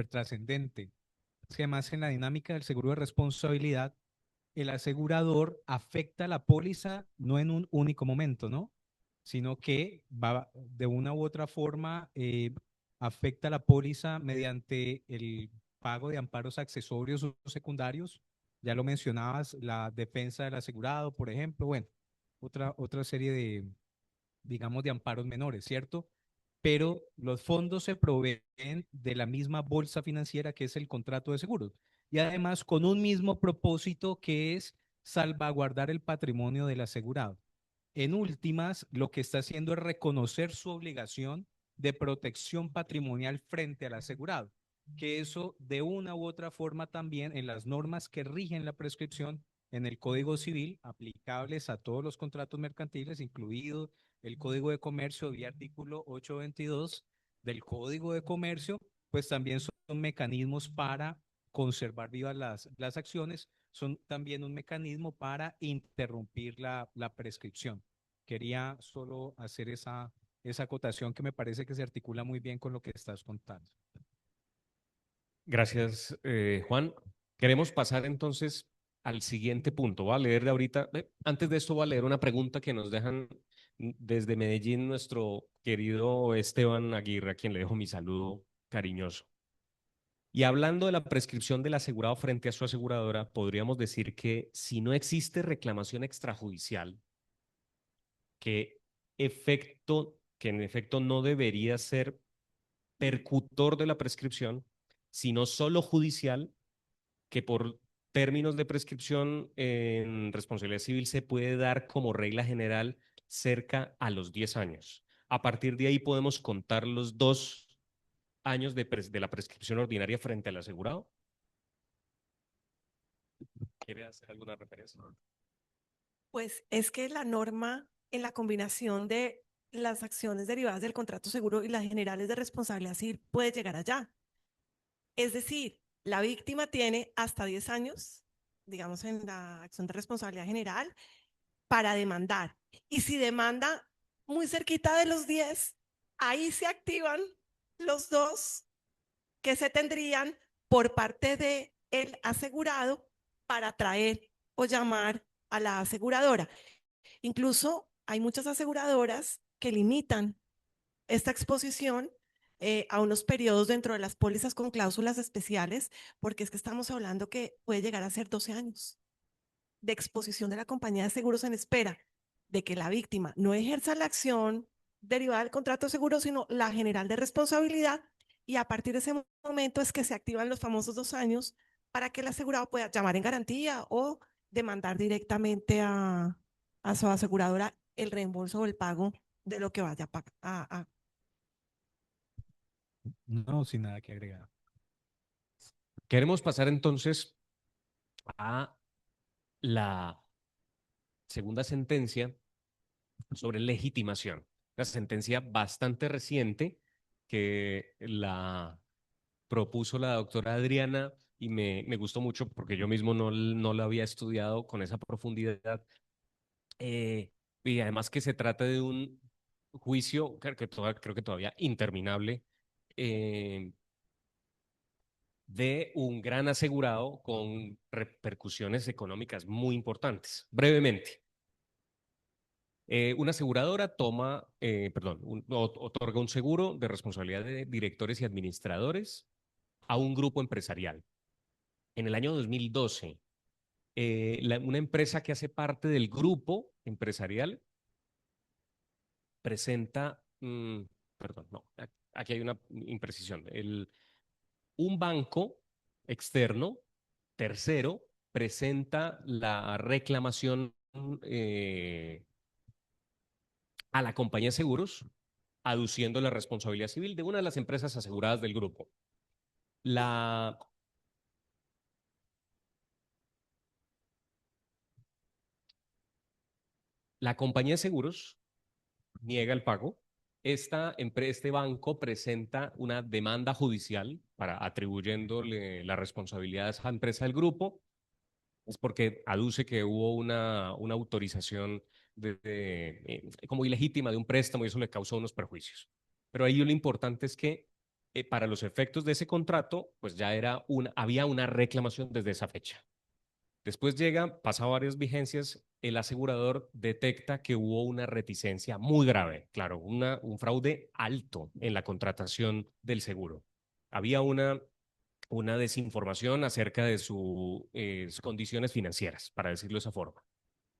trascendente. Es que además en la dinámica del seguro de responsabilidad, el asegurador afecta la póliza no en un único momento, ¿no? Sino que va de una u otra forma, afecta la póliza mediante el pago de amparos accesorios o secundarios. Ya lo mencionabas, la defensa del asegurado, por ejemplo, bueno, otra serie de, digamos, de amparos menores, ¿cierto? Pero los fondos se proveen de la misma bolsa financiera que es el contrato de seguros y además con un mismo propósito que es salvaguardar el patrimonio del asegurado. En últimas, lo que está haciendo es reconocer su obligación de protección patrimonial frente al asegurado, que eso de una u otra forma también en las normas que rigen la prescripción en el Código Civil aplicables a todos los contratos mercantiles, incluido el Código de Comercio vía artículo 822 del Código de Comercio, pues también son mecanismos para conservar vivas las acciones, son también un mecanismo para interrumpir la prescripción. Quería solo hacer esa acotación que me parece que se articula muy bien con lo que estás contando. Gracias, Juan. Queremos pasar entonces al siguiente punto. Voy a leer de ahorita. Antes de esto, voy a leer una pregunta que nos dejan desde Medellín nuestro querido Esteban Aguirre, a quien le dejo mi saludo cariñoso. Y hablando de la prescripción del asegurado frente a su aseguradora, podríamos decir que si no existe reclamación extrajudicial, que en efecto no debería ser percutor de la prescripción, sino solo judicial, que por términos de prescripción en responsabilidad civil se puede dar como regla general cerca a los 10 años. A partir de ahí podemos contar los 2 años de la prescripción ordinaria frente al asegurado. ¿Quiere hacer alguna referencia? Pues es que la norma en la combinación de las acciones derivadas del contrato seguro y las generales de responsabilidad civil puede llegar allá. Es decir, la víctima tiene hasta 10 años, digamos, en la acción de responsabilidad general para demandar. Y si demanda muy cerquita de los 10, ahí se activan los dos que se tendrían por parte de el asegurado para traer o llamar a la aseguradora. Incluso hay muchas aseguradoras que limitan esta exposición a unos periodos dentro de las pólizas con cláusulas especiales, porque es que estamos hablando que puede llegar a ser 12 años de exposición de la compañía de seguros en espera de que la víctima no ejerza la acción derivada del contrato de seguro, sino la general de responsabilidad, y a partir de ese momento es que se activan los famosos 2 años para que el asegurado pueda llamar en garantía o demandar directamente a su aseguradora el reembolso o el pago de lo que vaya a. No, sin nada que agregar. Queremos pasar entonces a la segunda sentencia sobre legitimación. Una sentencia bastante reciente que la propuso la doctora Adriana y me gustó mucho porque yo mismo no la había estudiado con esa profundidad. Y además que se trata de un juicio, creo que todavía interminable, eh, de un gran asegurado con repercusiones económicas muy importantes. Brevemente, una aseguradora otorga un seguro de responsabilidad de directores y administradores a un grupo empresarial. En el año 2012, una empresa que hace parte del grupo empresarial presenta, perdón, no, aquí hay una imprecisión. Un banco externo, tercero, presenta la reclamación a la compañía de seguros, aduciendo la responsabilidad civil de una de las empresas aseguradas del grupo. La, la compañía de seguros niega el pago. Este banco presenta una demanda judicial atribuyéndole la responsabilidad a esa empresa del grupo. Es porque aduce que hubo una autorización como ilegítima de un préstamo y eso le causó unos perjuicios. Pero ahí lo importante es que para los efectos de ese contrato, pues ya había una reclamación desde esa fecha. Después pasa varias vigencias, el asegurador detecta que hubo una reticencia muy grave, claro, un fraude alto en la contratación del seguro. Había una desinformación acerca de sus condiciones financieras, para decirlo de esa forma,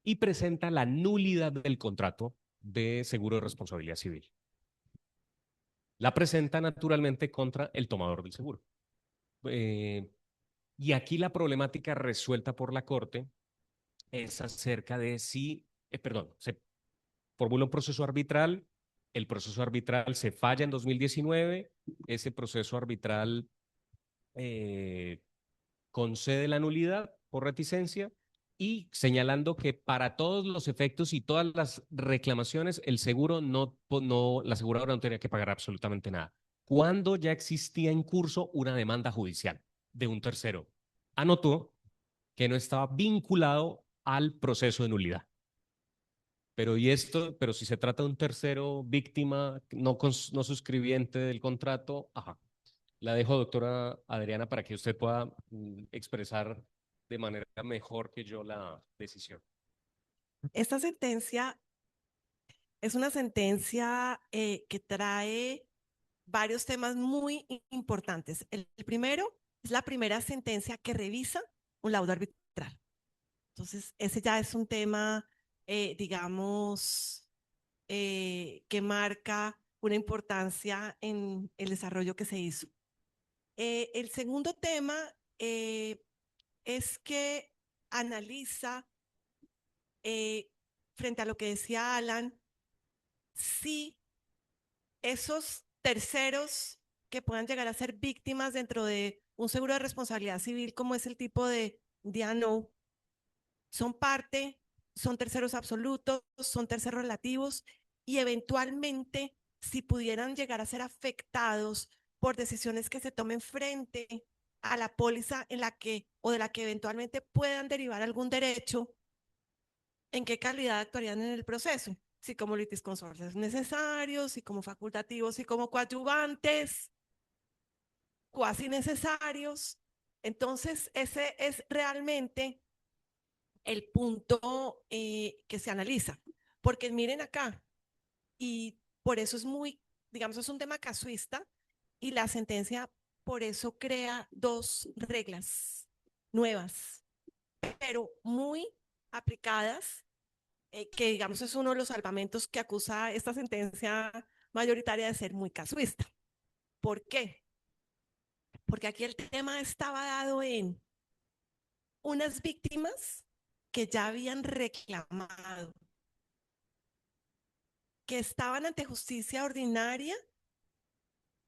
y presenta la nulidad del contrato de seguro de responsabilidad civil. La presenta naturalmente contra el tomador del seguro. Y aquí la problemática resuelta por la Corte es acerca de se formula un proceso arbitral, el proceso arbitral se falla en 2019, ese proceso arbitral concede la nulidad por reticencia y señalando que para todos los efectos y todas las reclamaciones, el seguro la aseguradora no tenía que pagar absolutamente nada. Cuando ya existía en curso una demanda judicial de un tercero, anotó que no estaba vinculado al proceso de nulidad. Pero si se trata de un tercero víctima, no suscribiente del contrato, ajá. La dejo, doctora Adriana, para que usted pueda expresar de manera mejor que yo la decisión. Esta sentencia es una sentencia que trae varios temas muy importantes. El primero es la primera sentencia que revisa un laudo arbitral. Entonces, ese ya es un tema, digamos, que marca una importancia en el desarrollo que se hizo. El segundo tema es que analiza, frente a lo que decía Alan, si esos terceros que puedan llegar a ser víctimas dentro de un seguro de responsabilidad civil, como es el tipo de D&O, son parte, son terceros absolutos, son terceros relativos y eventualmente si pudieran llegar a ser afectados por decisiones que se tomen frente a la póliza en la que o de la que eventualmente puedan derivar algún derecho, ¿en qué calidad actuarían en el proceso? Si como litisconsortes necesarios, si como facultativos, si como coadyuvantes, cuasi necesarios. Entonces, ese es realmente el punto que se analiza. Porque miren acá, y por eso es muy, digamos, es un tema casuista, y la sentencia por eso crea dos reglas nuevas, pero muy aplicadas, que digamos es uno de los salvamentos que acusa esta sentencia mayoritaria de ser muy casuista. ¿Por qué? Porque aquí el tema estaba dado en unas víctimas que ya habían reclamado, que estaban ante justicia ordinaria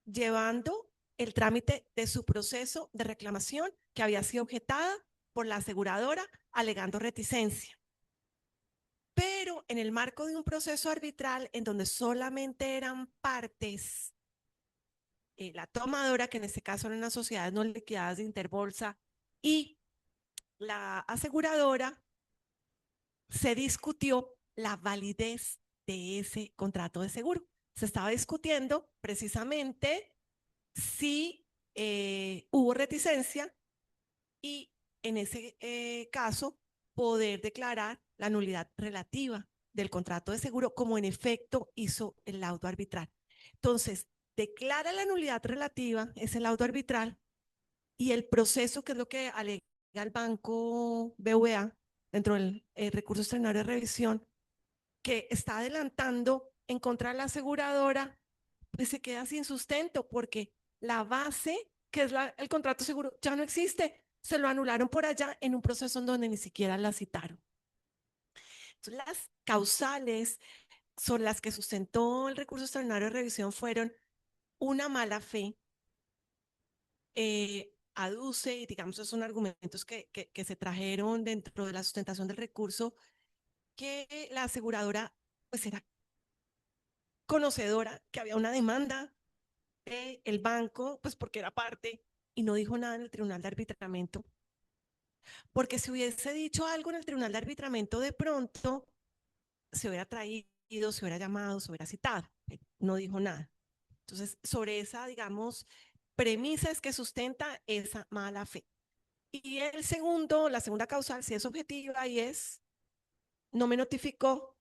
llevando el trámite de su proceso de reclamación que había sido objetada por la aseguradora alegando reticencia. Pero en el marco de un proceso arbitral en donde solamente eran partes, la tomadora, que en este caso eran las sociedades no liquidadas de Interbolsa, y la aseguradora, se discutió la validez de ese contrato de seguro. Se estaba discutiendo precisamente si hubo reticencia y en ese caso poder declarar la nulidad relativa del contrato de seguro, como en efecto hizo el laudo arbitral. Entonces, declara la nulidad relativa, es el laudo arbitral, y el proceso, que es lo que alega el banco BVA dentro del recurso extraordinario de revisión, que está adelantando en contra de la aseguradora, pues se queda sin sustento porque la base, que es el contrato seguro, ya no existe. Se lo anularon por allá en un proceso en donde ni siquiera la citaron. Entonces, las causales son las que sustentó el recurso extraordinario de revisión fueron una mala fe, aduce, y digamos, esos son argumentos que se trajeron dentro de la sustentación del recurso, que la aseguradora pues era conocedora que había una demanda del banco, pues porque era parte, y no dijo nada en el tribunal de arbitramiento. Porque si hubiese dicho algo en el tribunal de arbitramiento, de pronto se hubiera traído, se hubiera llamado, se hubiera citado. No dijo nada. Entonces, sobre esa, digamos, premisa es que sustenta esa mala fe. Y la segunda causal, si es objetiva, y es, no me notificó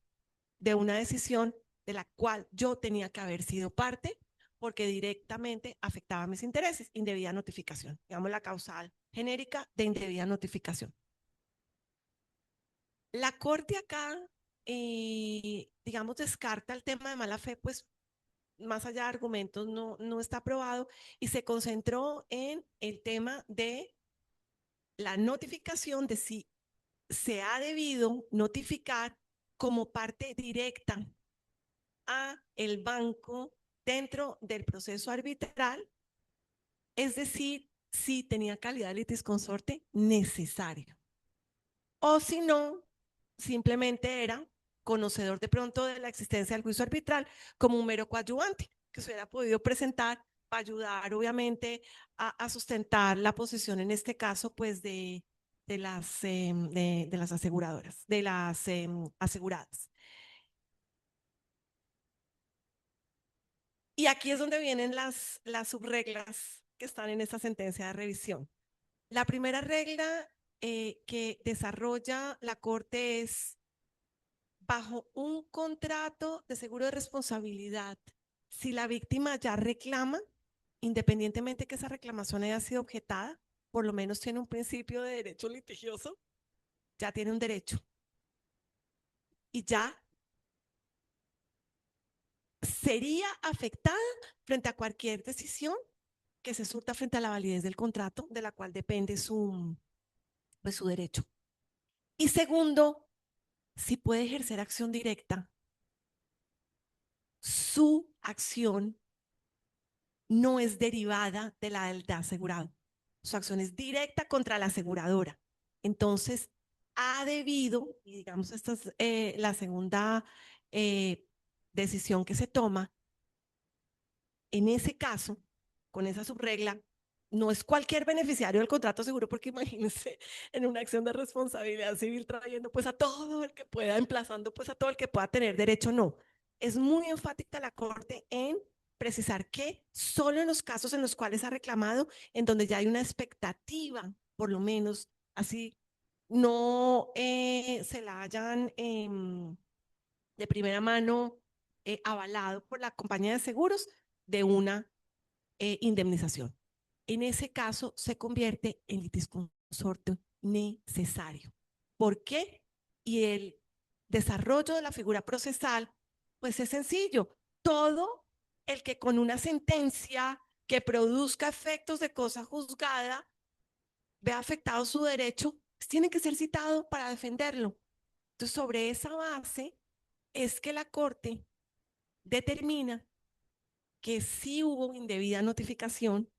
de una decisión de la cual yo tenía que haber sido parte porque directamente afectaba mis intereses, indebida notificación. Digamos, la causal genérica de indebida notificación. La Corte acá, digamos, descarta el tema de mala fe, pues más allá de argumentos no está aprobado, y se concentró en el tema de la notificación, de si se ha debido notificar como parte directa a el banco dentro del proceso arbitral, es decir, si tenía calidad de litis consorte necesaria. O si no, simplemente era conocedor de pronto de la existencia del juicio arbitral como un mero coadyuvante que se hubiera podido presentar para ayudar, obviamente, a sustentar la posición, en este caso, pues, de las aseguradoras, de las aseguradas. Y aquí es donde vienen las subreglas que están en esta sentencia de revisión. La primera regla que desarrolla la Corte es: bajo un contrato de seguro de responsabilidad, si la víctima ya reclama, independientemente que esa reclamación haya sido objetada, por lo menos tiene un principio de derecho litigioso, ya tiene un derecho. Y ya sería afectada frente a cualquier decisión que se surta frente a la validez del contrato, de la cual depende su derecho. Y segundo, si puede ejercer acción directa, su acción no es derivada de la del asegurado. Su acción es directa contra la aseguradora. Entonces, ha debido, y digamos, esta es la segunda decisión que se toma, en ese caso, con esa subregla, no es cualquier beneficiario del contrato seguro, porque imagínense en una acción de responsabilidad civil trayendo pues a todo el que pueda, emplazando pues a todo el que pueda tener derecho, no. Es muy enfática la Corte en precisar que solo en los casos en los cuales ha reclamado, en donde ya hay una expectativa, por lo menos así, no se la hayan de primera mano avalado por la compañía de seguros de una indemnización. En ese caso se convierte en litisconsorte necesario. ¿Por qué? Y el desarrollo de la figura procesal, pues es sencillo. Todo el que con una sentencia que produzca efectos de cosa juzgada vea afectado su derecho, pues tiene que ser citado para defenderlo. Entonces, sobre esa base es que la Corte determina que sí hubo indebida notificación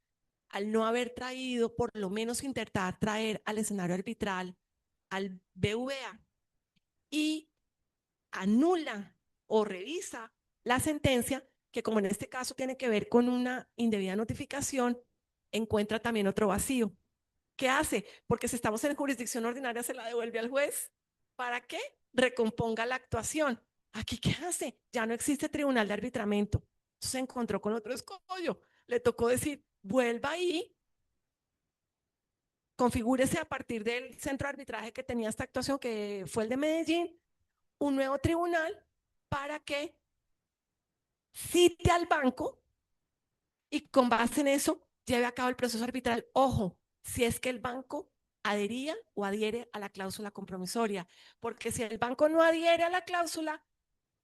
al no haber traído, por lo menos intentar traer al escenario arbitral al BVA, y anula o revisa la sentencia, que como en este caso tiene que ver con una indebida notificación, encuentra también otro vacío. ¿Qué hace? Porque si estamos en jurisdicción ordinaria se la devuelve al juez. ¿Para qué? Recomponga la actuación. ¿Aquí qué hace? Ya no existe tribunal de arbitramiento. Se encontró con otro escollo. Le tocó decir, vuelva ahí, configúrese a partir del centro de arbitraje que tenía esta actuación, que fue el de Medellín, un nuevo tribunal para que cite al banco y con base en eso lleve a cabo el proceso arbitral. Ojo, si es que el banco adhería o adhiere a la cláusula compromisoria, porque si el banco no adhiere a la cláusula,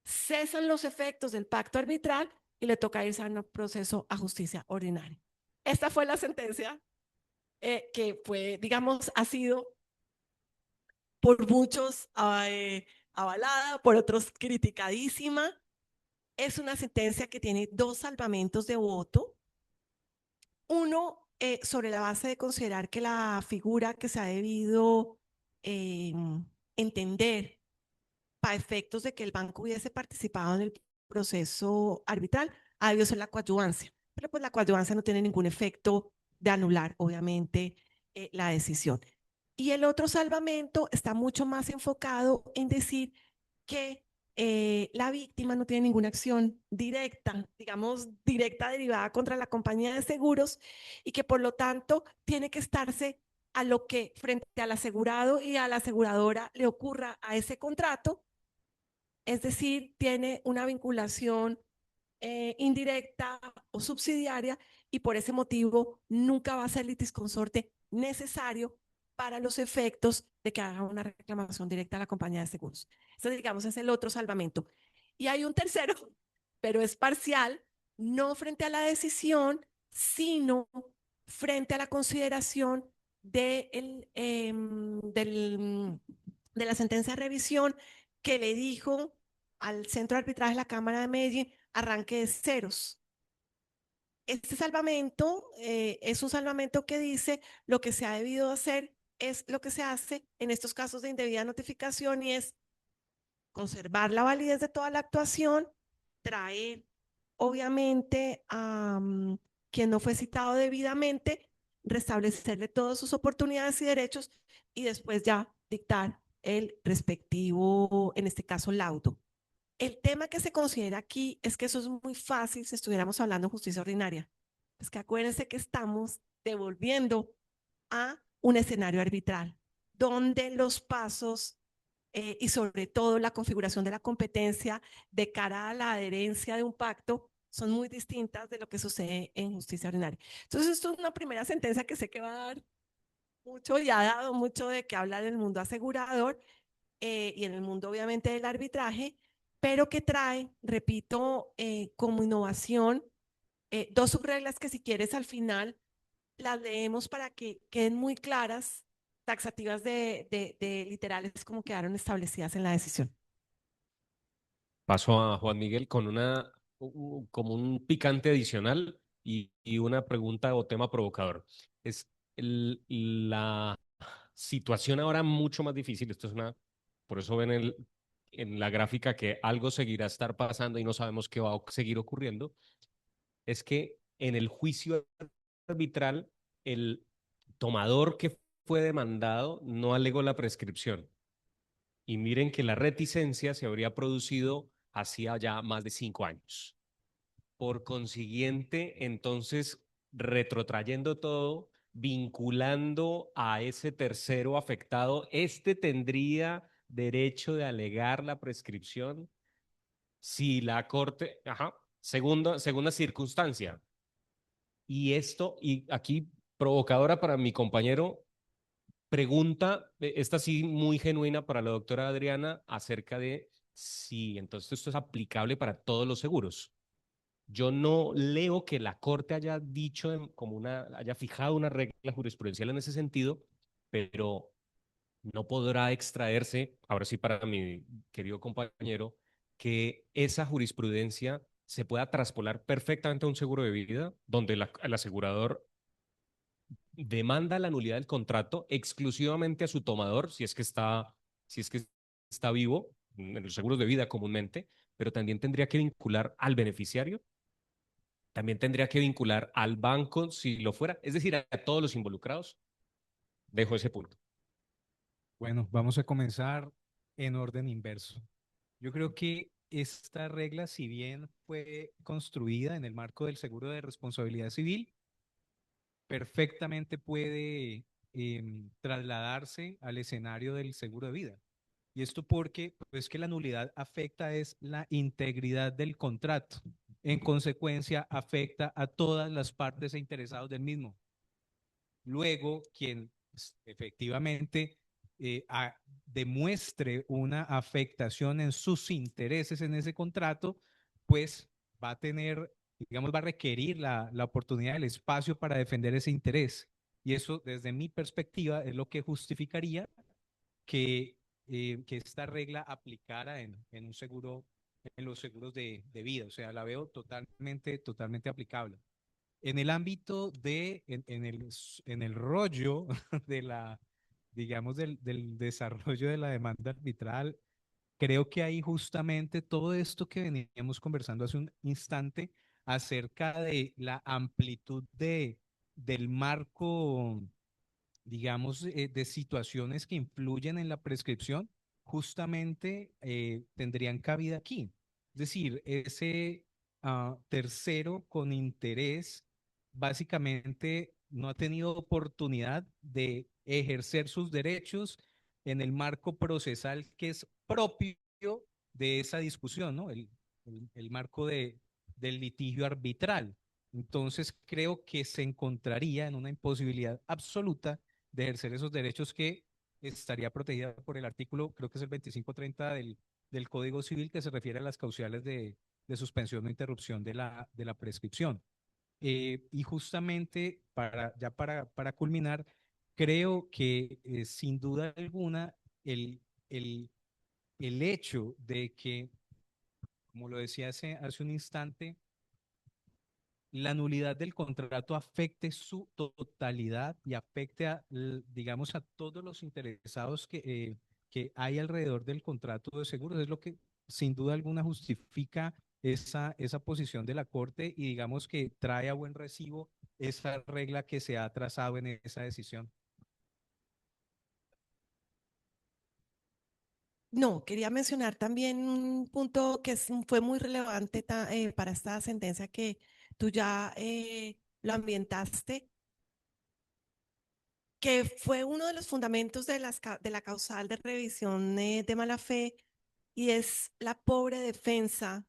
cesan los efectos del pacto arbitral y le toca irse a un proceso a justicia ordinaria. Esta fue la sentencia que fue, digamos, ha sido por muchos avalada, por otros criticadísima. Es una sentencia que tiene dos salvamentos de voto. Uno sobre la base de considerar que la figura que se ha debido entender para efectos de que el banco hubiese participado en el proceso arbitral ha debido ser la coadyuvancia. Pero pues la coadyuvancia no tiene ningún efecto de anular, obviamente, la decisión. Y el otro salvamento está mucho más enfocado en decir que la víctima no tiene ninguna acción directa, digamos, directa derivada contra la compañía de seguros y que por lo tanto tiene que estarse a lo que frente al asegurado y a la aseguradora le ocurra a ese contrato, es decir, tiene una vinculación indirecta o subsidiaria y por ese motivo nunca va a ser litisconsorte necesario para los efectos de que haga una reclamación directa a la compañía de seguros. Eso, digamos, es el otro salvamento. Y hay un tercero, pero es parcial, no frente a la decisión, sino frente a la consideración de la sentencia de revisión que le dijo al Centro de Arbitraje de la Cámara de Medellín, arranque de ceros. Este salvamento es un salvamento que dice lo que se ha debido hacer es lo que se hace en estos casos de indebida notificación y es conservar la validez de toda la actuación, traer obviamente a quien no fue citado debidamente, restablecerle todas sus oportunidades y derechos y después ya dictar el respectivo, en este caso, laudo. El tema que se considera aquí es que eso es muy fácil si estuviéramos hablando de justicia ordinaria. Es que acuérdense que estamos devolviendo a un escenario arbitral, donde los pasos y sobre todo la configuración de la competencia de cara a la adherencia de un pacto son muy distintas de lo que sucede en justicia ordinaria. Entonces, esto es una primera sentencia que sé que va a dar mucho y ha dado mucho de qué hablar en el mundo asegurador y en el mundo obviamente del arbitraje, pero que trae, repito, como innovación dos subreglas que si quieres al final las leemos para que queden muy claras, taxativas de literales como quedaron establecidas en la decisión. Paso a Juan Miguel con como un picante adicional y una pregunta o tema provocador. Es la situación ahora mucho más difícil. Por eso ven en la gráfica que algo seguirá a estar pasando y no sabemos qué va a seguir ocurriendo. Es que en el juicio arbitral, el tomador que fue demandado no alegó la prescripción. Y miren que la reticencia se habría producido hacía ya más de 5 años. Por consiguiente, entonces, retrotrayendo todo, vinculando a ese tercero afectado, este tendría derecho de alegar la prescripción si la corte, segunda circunstancia. Y aquí provocadora para mi compañero, pregunta, esta sí muy genuina para la doctora Adriana, acerca de si entonces esto es aplicable para todos los seguros. Yo no leo que la Corte haya dicho, haya fijado una regla jurisprudencial en ese sentido, pero no podrá extraerse, ahora sí para mi querido compañero, que esa jurisprudencia se pueda traspolar perfectamente a un seguro de vida, donde el asegurador demanda la nulidad del contrato exclusivamente a su tomador, si es que está vivo, en los seguros de vida comúnmente, pero también tendría que vincular al beneficiario, también tendría que vincular al banco si lo fuera, es decir, a todos los involucrados. Dejo ese punto. Bueno, vamos a comenzar en orden inverso. Yo creo que esta regla, si bien fue construida en el marco del seguro de responsabilidad civil, perfectamente puede trasladarse al escenario del seguro de vida. Y esto porque pues que la nulidad afecta es la integridad del contrato. En consecuencia, afecta a todas las partes e interesados del mismo. Luego, quien efectivamente demuestre una afectación en sus intereses en ese contrato, pues va a tener, digamos, va a requerir la oportunidad, el espacio para defender ese interés. Y eso, desde mi perspectiva, es lo que justificaría que esta regla aplicara en un seguro, en los seguros de vida. O sea, la veo totalmente aplicable. En el ámbito de, en el rollo de la, digamos, del desarrollo de la demanda arbitral, creo que ahí justamente todo esto que veníamos conversando hace un instante acerca de la amplitud del marco, digamos, de situaciones que influyen en la prescripción, justamente tendrían cabida aquí. Es decir, ese tercero con interés básicamente no ha tenido oportunidad de ejercer sus derechos en el marco procesal que es propio de esa discusión, ¿no? El marco del litigio arbitral. Entonces, creo que se encontraría en una imposibilidad absoluta de ejercer esos derechos que estaría protegida por el artículo, creo que es el 2530 del Código Civil, que se refiere a las causales de suspensión o interrupción de la prescripción. Y justamente para culminar, creo que sin duda alguna el, el, el hecho de que, como lo decía hace un instante, la nulidad del contrato afecte su totalidad y afecte digamos, a todos los interesados que hay alrededor del contrato de seguros. Es lo que sin duda alguna justifica esa posición de la Corte y digamos que trae a buen recibo esa regla que se ha trazado en esa decisión. No, quería mencionar también un punto que fue muy relevante para esta sentencia que tú ya lo ambientaste, que fue uno de los fundamentos de la causal de revisión de mala fe, y es la pobre defensa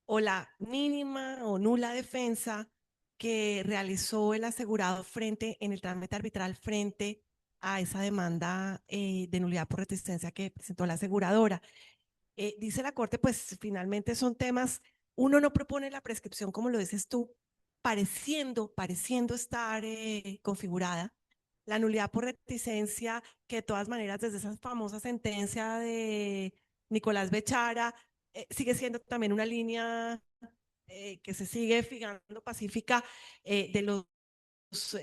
o la mínima o nula defensa que realizó el asegurado en el trámite arbitral frente a esa demanda de nulidad por resistencia que presentó la aseguradora. Dice la Corte, pues finalmente son temas, uno no propone la prescripción, como lo dices tú, pareciendo estar configurada. La nulidad por reticencia, que de todas maneras desde esa famosa sentencia de Nicolás Bechara, sigue siendo también una línea que se sigue fijando pacífica de los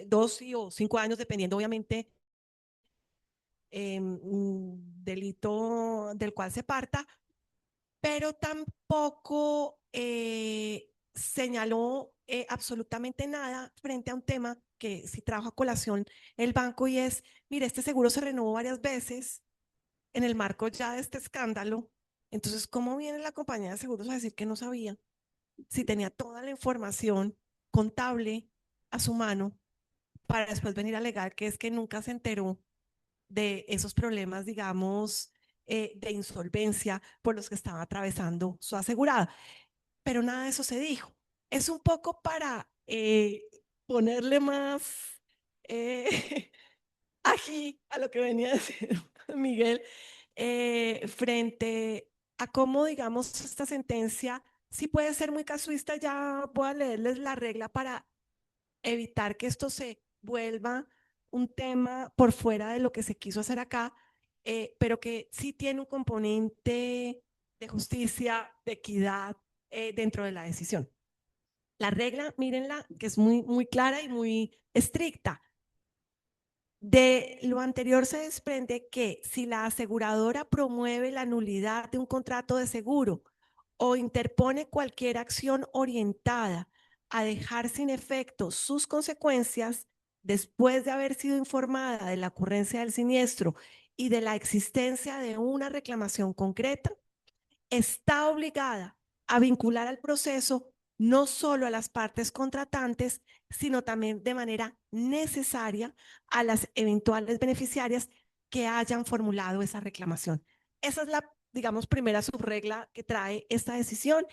2 o 5 años, dependiendo obviamente delito del cual se parta, pero tampoco señaló absolutamente nada frente a un tema que sí trajo a colación el banco, y es, mire, este seguro se renovó varias veces en el marco ya de este escándalo. Entonces, ¿cómo viene la compañía de seguros a decir que no sabía si tenía toda la información contable a su mano para después venir a alegar que es que nunca se enteró de esos problemas, digamos, de insolvencia por los que estaba atravesando su asegurada? Pero nada de eso se dijo. Es un poco para ponerle más ají a lo que venía a decir Miguel, frente a cómo, digamos, esta sentencia sí puede ser muy casuista. Ya voy a leerles la regla para evitar que esto se vuelva un tema por fuera de lo que se quiso hacer acá, pero que sí tiene un componente de justicia, de equidad dentro de la decisión. La regla, mírenla, que es muy, muy clara y muy estricta. De lo anterior se desprende que si la aseguradora promueve la nulidad de un contrato de seguro o interpone cualquier acción orientada a dejar sin efecto sus consecuencias después de haber sido informada de la ocurrencia del siniestro y de la existencia de una reclamación concreta, está obligada a vincular al proceso no solo a las partes contratantes, sino también de manera necesaria a las eventuales beneficiarias que hayan formulado esa reclamación. Esa es la, digamos, primera subregla que trae esta decisión,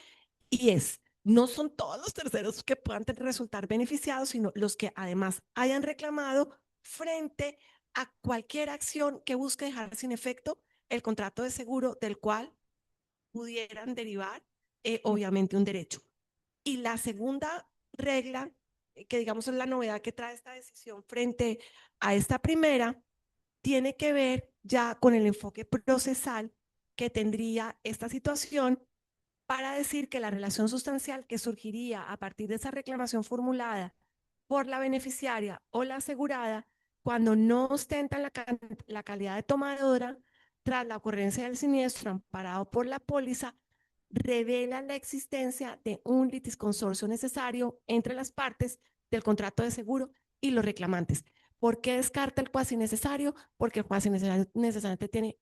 y es, no son todos los terceros que puedan resultar beneficiados, sino los que además hayan reclamado frente a cualquier acción que busque dejar sin efecto el contrato de seguro del cual pudieran derivar, obviamente, un derecho. Y la segunda regla, que digamos es la novedad que trae esta decisión frente a esta primera, tiene que ver ya con el enfoque procesal que tendría esta situación para decir que la relación sustancial que surgiría a partir de esa reclamación formulada por la beneficiaria o la asegurada, cuando no ostentan la calidad de tomadora, tras la ocurrencia del siniestro amparado por la póliza, revela la existencia de un litisconsorcio necesario entre las partes del contrato de seguro y los reclamantes. ¿Por qué descarta el cuasi necesario? Porque el cuasi necesario necesariamente tiene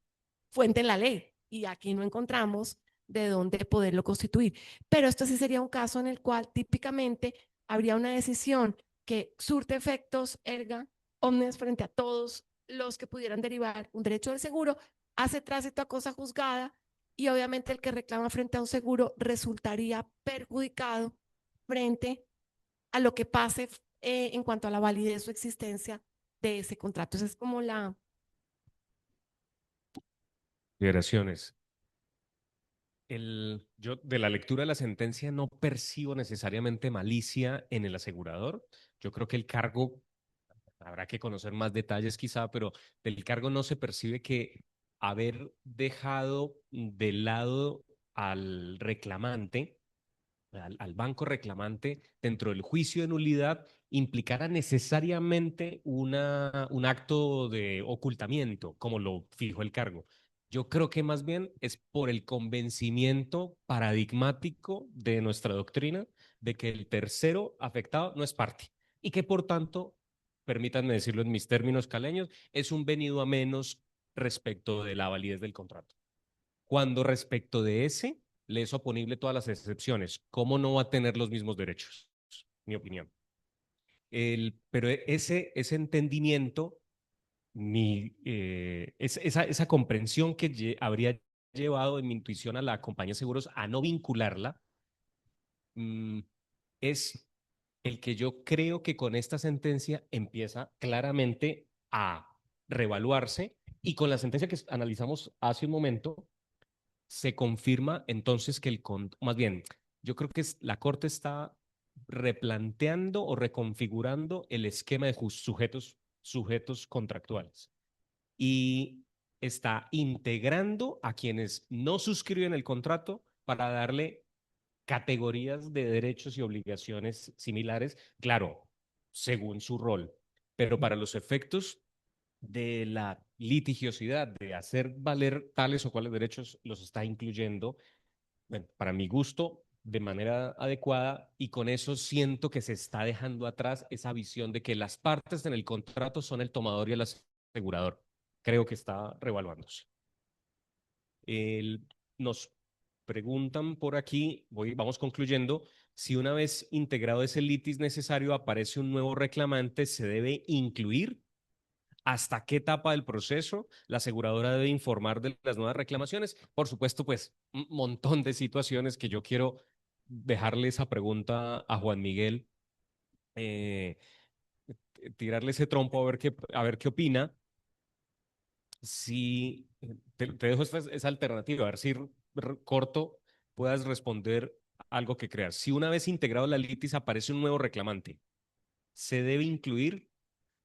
fuente en la ley y aquí no encontramos de dónde poderlo constituir. Pero esto sí sería un caso en el cual típicamente habría una decisión que surte efectos erga omnes frente a todos los que pudieran derivar un derecho del seguro, hace tránsito a cosa juzgada y obviamente el que reclama frente a un seguro resultaría perjudicado frente a lo que pase en cuanto a la validez o existencia de ese contrato. Esa es como la... Consideraciones. Yo de la lectura de la sentencia no percibo necesariamente malicia en el asegurador. Yo creo que el cargo, habrá que conocer más detalles quizá, pero del cargo no se percibe que haber dejado de lado al reclamante, al banco reclamante, dentro del juicio de nulidad, implicara necesariamente un acto de ocultamiento, como lo fijó el cargo. Yo creo que más bien es por el convencimiento paradigmático de nuestra doctrina de que el tercero afectado no es parte y que por tanto, permítanme decirlo en mis términos caleños, es un venido a menos respecto de la validez del contrato. Cuando respecto de ese le es oponible todas las excepciones, ¿cómo no va a tener los mismos derechos? Mi opinión. Pero ese entendimiento, esa comprensión que habría llevado en mi intuición a la compañía de seguros a no vincularla, es el que yo creo que con esta sentencia empieza claramente a reevaluarse y con la sentencia que analizamos hace un momento, se confirma entonces que más bien, yo creo que la Corte está replanteando o reconfigurando el esquema de sujetos contractuales y está integrando a quienes no suscriben el contrato para darle categorías de derechos y obligaciones similares, claro, según su rol, pero para los efectos de la litigiosidad, de hacer valer tales o cuales derechos, los está incluyendo, bueno, para mi gusto, de manera adecuada, y con eso siento que se está dejando atrás esa visión de que las partes en el contrato son el tomador y el asegurador. Creo que está revaluándose. Nos preguntan por aquí, vamos concluyendo, si una vez integrado ese litis necesario aparece un nuevo reclamante, ¿se debe incluir? ¿Hasta qué etapa del proceso la aseguradora debe informar de las nuevas reclamaciones? Por supuesto, pues un montón de situaciones que yo quiero dejarle esa pregunta a Juan Miguel, tirarle ese trompo a ver qué opina. Si te dejo esa alternativa, a ver si corto puedas responder algo que creas. Si una vez integrado la litis aparece un nuevo reclamante, ¿se debe incluir?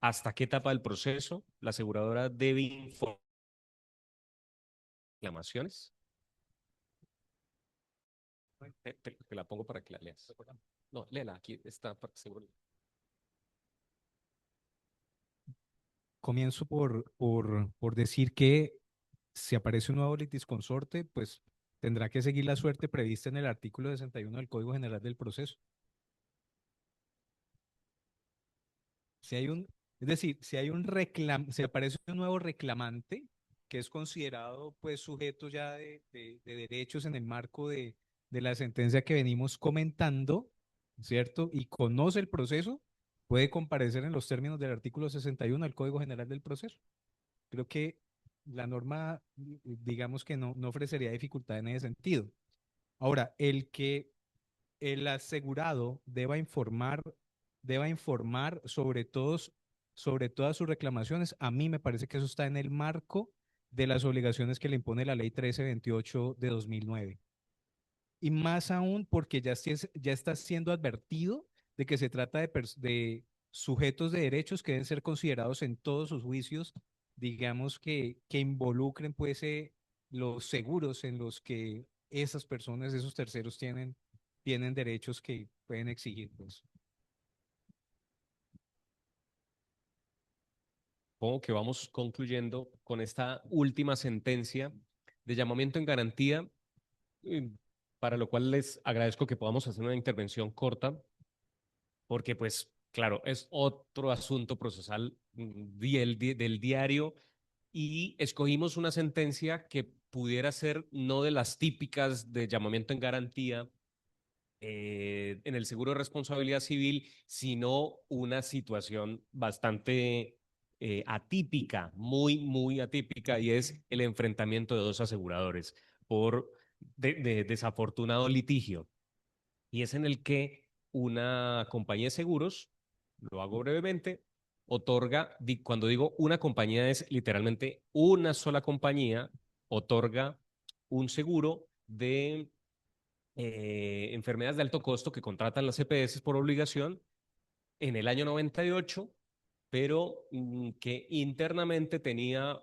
¿Hasta qué etapa del proceso la aseguradora debe informar reclamaciones? Te la pongo para que la leas. No, léela, aquí está seguro. Comienzo por decir que si aparece un nuevo litisconsorte, pues tendrá que seguir la suerte prevista en el artículo 61 del Código General del Proceso. Es decir, si aparece un nuevo reclamante que es considerado pues sujeto ya de derechos en el marco de la sentencia que venimos comentando, ¿cierto? Y conoce el proceso, puede comparecer en los términos del artículo 61 del Código General del Proceso. Creo que la norma, digamos que no ofrecería dificultad en ese sentido. Ahora, el que el asegurado deba informar sobre todas sus reclamaciones, a mí me parece que eso está en el marco de las obligaciones que le impone la Ley 1328 de 2009. Y más aún porque ya está siendo advertido de que se trata de sujetos de derechos que deben ser considerados en todos sus juicios, digamos que involucren pues los seguros en los que esas personas, esos terceros tienen derechos que pueden exigir, pues. Supongo que vamos concluyendo con esta última sentencia de llamamiento en garantía, eh, para lo cual les agradezco que podamos hacer una intervención corta, porque pues claro, es otro asunto procesal del diario, y escogimos una sentencia que pudiera ser no de las típicas de llamamiento en garantía en el seguro de responsabilidad civil, sino una situación bastante atípica, muy atípica, y es el enfrentamiento de dos aseguradores por de desafortunado litigio. Y es en el que una compañía de seguros, lo hago brevemente, otorga, cuando digo una compañía es literalmente una sola compañía, otorga un seguro de enfermedades de alto costo que contratan las EPS por obligación en el año 98, pero que internamente tenía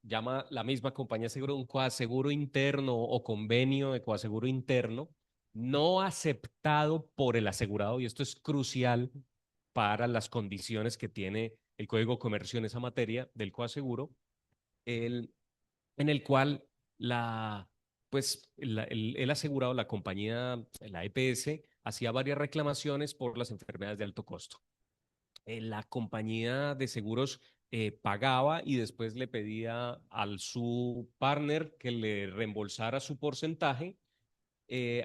llama la misma compañía de seguro, un coaseguro interno o convenio de coaseguro interno, no aceptado por el asegurado, y esto es crucial para las condiciones que tiene el Código de Comercio en esa materia del coaseguro, el, en el cual el asegurado, la compañía, la EPS, hacía varias reclamaciones por las enfermedades de alto costo. La compañía de seguros pagaba y después le pedía al su partner que le reembolsara su porcentaje,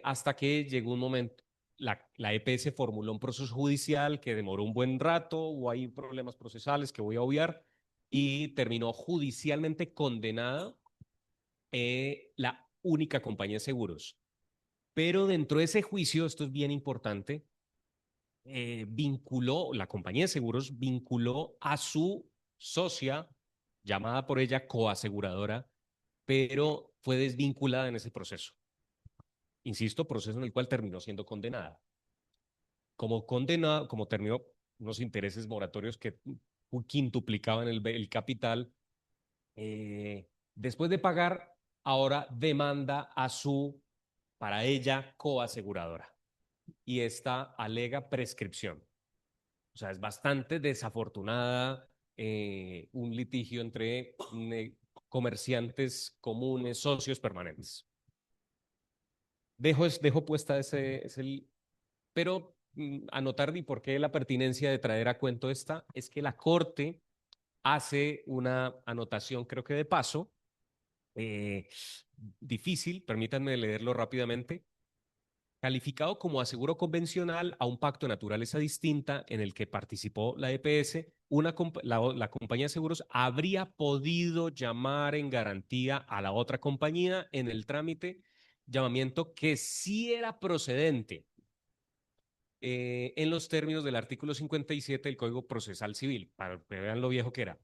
hasta que llegó un momento, la EPS formuló un proceso judicial que demoró un buen rato, o hay problemas procesales que voy a obviar, y terminó judicialmente condenada la única compañía de seguros. Pero dentro de ese juicio, esto es bien importante, la compañía de seguros vinculó a su socia, llamada por ella coaseguradora, pero fue desvinculada en ese proceso. Insisto, proceso en el cual terminó siendo condenada. Como terminó unos intereses moratorios que quintuplicaban el capital, después de pagar, ahora demanda a para ella, coaseguradora. Y esta alega prescripción. O sea, es bastante desafortunada un litigio entre comerciantes comunes, socios permanentes. Dejo puesta pero anotar y por qué la pertinencia de traer a cuento esta es que la Corte hace una anotación, creo que de paso, difícil, permítanme leerlo rápidamente. Calificado como aseguro convencional a un pacto de naturaleza distinta en el que participó la EPS, la compañía de seguros habría podido llamar en garantía a la otra compañía en el trámite, llamamiento que sí era procedente en los términos del artículo 57 del Código Procesal Civil, para que vean lo viejo que era.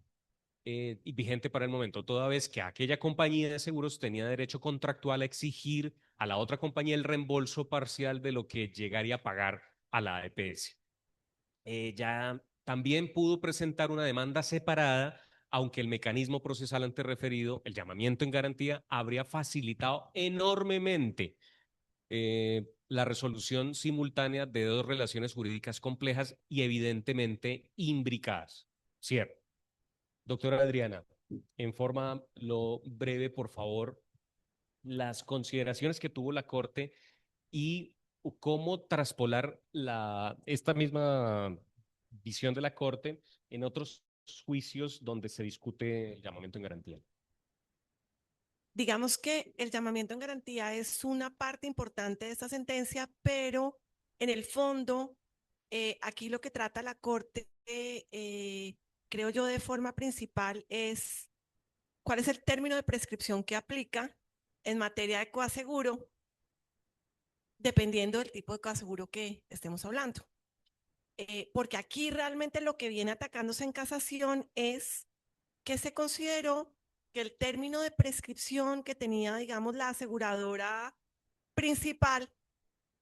Y vigente para el momento, toda vez que aquella compañía de seguros tenía derecho contractual a exigir a la otra compañía el reembolso parcial de lo que llegaría a pagar a la EPS. Ya también pudo presentar una demanda separada, aunque el mecanismo procesal antes referido, el llamamiento en garantía, habría facilitado enormemente la resolución simultánea de dos relaciones jurídicas complejas y evidentemente imbricadas. Cierto. Doctora Adriana, en forma lo breve, por favor, las consideraciones que tuvo la Corte y cómo traspolar esta misma visión de la Corte en otros juicios donde se discute el llamamiento en garantía. Digamos que el llamamiento en garantía es una parte importante de esta sentencia, pero en el fondo, aquí lo que trata la Corte, creo yo, de forma principal es cuál es el término de prescripción que aplica en materia de coaseguro, dependiendo del tipo de coaseguro que estemos hablando. Porque aquí realmente lo que viene atacándose en casación es que se consideró que el término de prescripción que tenía, digamos, la aseguradora principal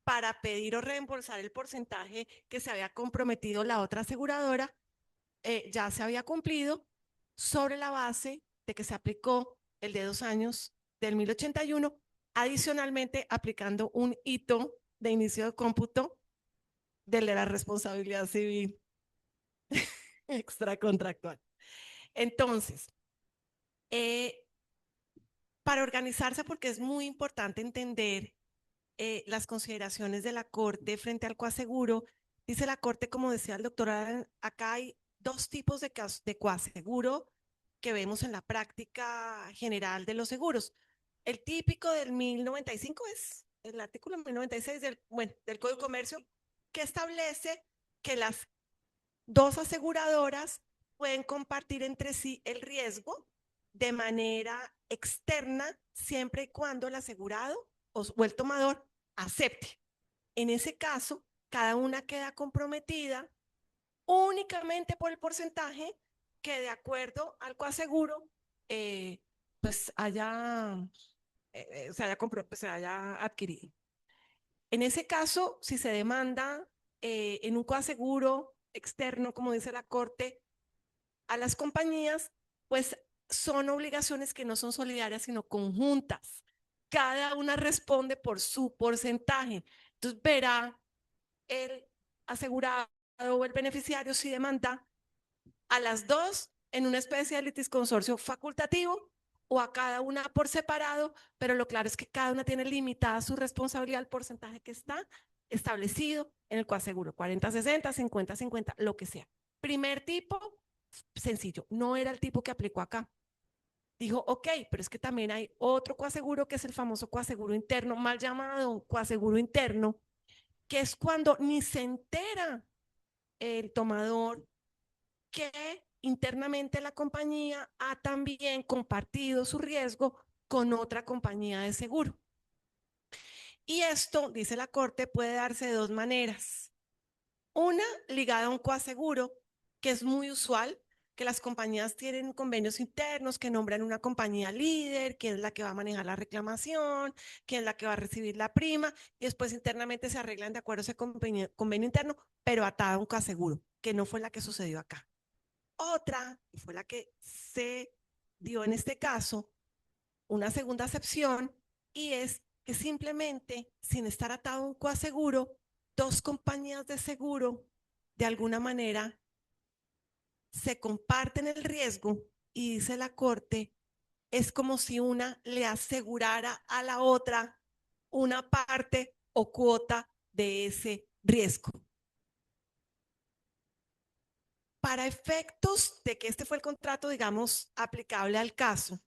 para pedir o reembolsar el porcentaje que se había comprometido la otra aseguradora, ya se había cumplido sobre la base de que se aplicó el de 2 años del 1081 Adicionalmente, aplicando un hito de inicio de cómputo del de la responsabilidad civil extracontractual. Entonces, para organizarse, porque es muy importante entender las consideraciones de la Corte frente al coaseguro, dice la Corte, como decía el doctor Alan, acá hay dos tipos de coaseguro que vemos en la práctica general de los seguros. El típico del 1095 es el artículo 1096 del Código de Comercio, que establece que las dos aseguradoras pueden compartir entre sí el riesgo de manera externa siempre y cuando el asegurado o el tomador acepte. En ese caso, cada una queda comprometida únicamente por el porcentaje que de acuerdo al coaseguro pues se haya adquirido. En ese caso, si se demanda en un coaseguro externo, como dice la Corte, a las compañías, pues son obligaciones que no son solidarias, sino conjuntas. Cada una responde por su porcentaje. Entonces verá el asegurado o el beneficiario si demanda a las dos en una especie de litisconsorcio facultativo o a cada una por separado, pero lo claro es que cada una tiene limitada su responsabilidad al porcentaje que está establecido en el coaseguro, 40-60, 50-50, lo que sea. Primer tipo, sencillo, no era el tipo que aplicó acá. Dijo, ok, pero es que también hay otro coaseguro que es el famoso coaseguro interno, mal llamado coaseguro interno, que es cuando ni se entera el tomador que internamente la compañía ha también compartido su riesgo con otra compañía de seguro. Y esto, dice la Corte, puede darse de dos maneras. Una, ligada a un coaseguro, que es muy usual, que las compañías tienen convenios internos, que nombran una compañía líder, que es la que va a manejar la reclamación, que es la que va a recibir la prima, y después internamente se arreglan de acuerdo a ese convenio interno, pero atada a un coaseguro, que no fue la que sucedió acá. Otra, y fue la que se dio en este caso, una segunda acepción, y es que simplemente, sin estar atado a un coaseguro, dos compañías de seguro, de alguna manera, se comparten el riesgo y dice la Corte, es como si una le asegurara a la otra una parte o cuota de ese riesgo. Para efectos de que este fue el contrato, digamos, aplicable al caso,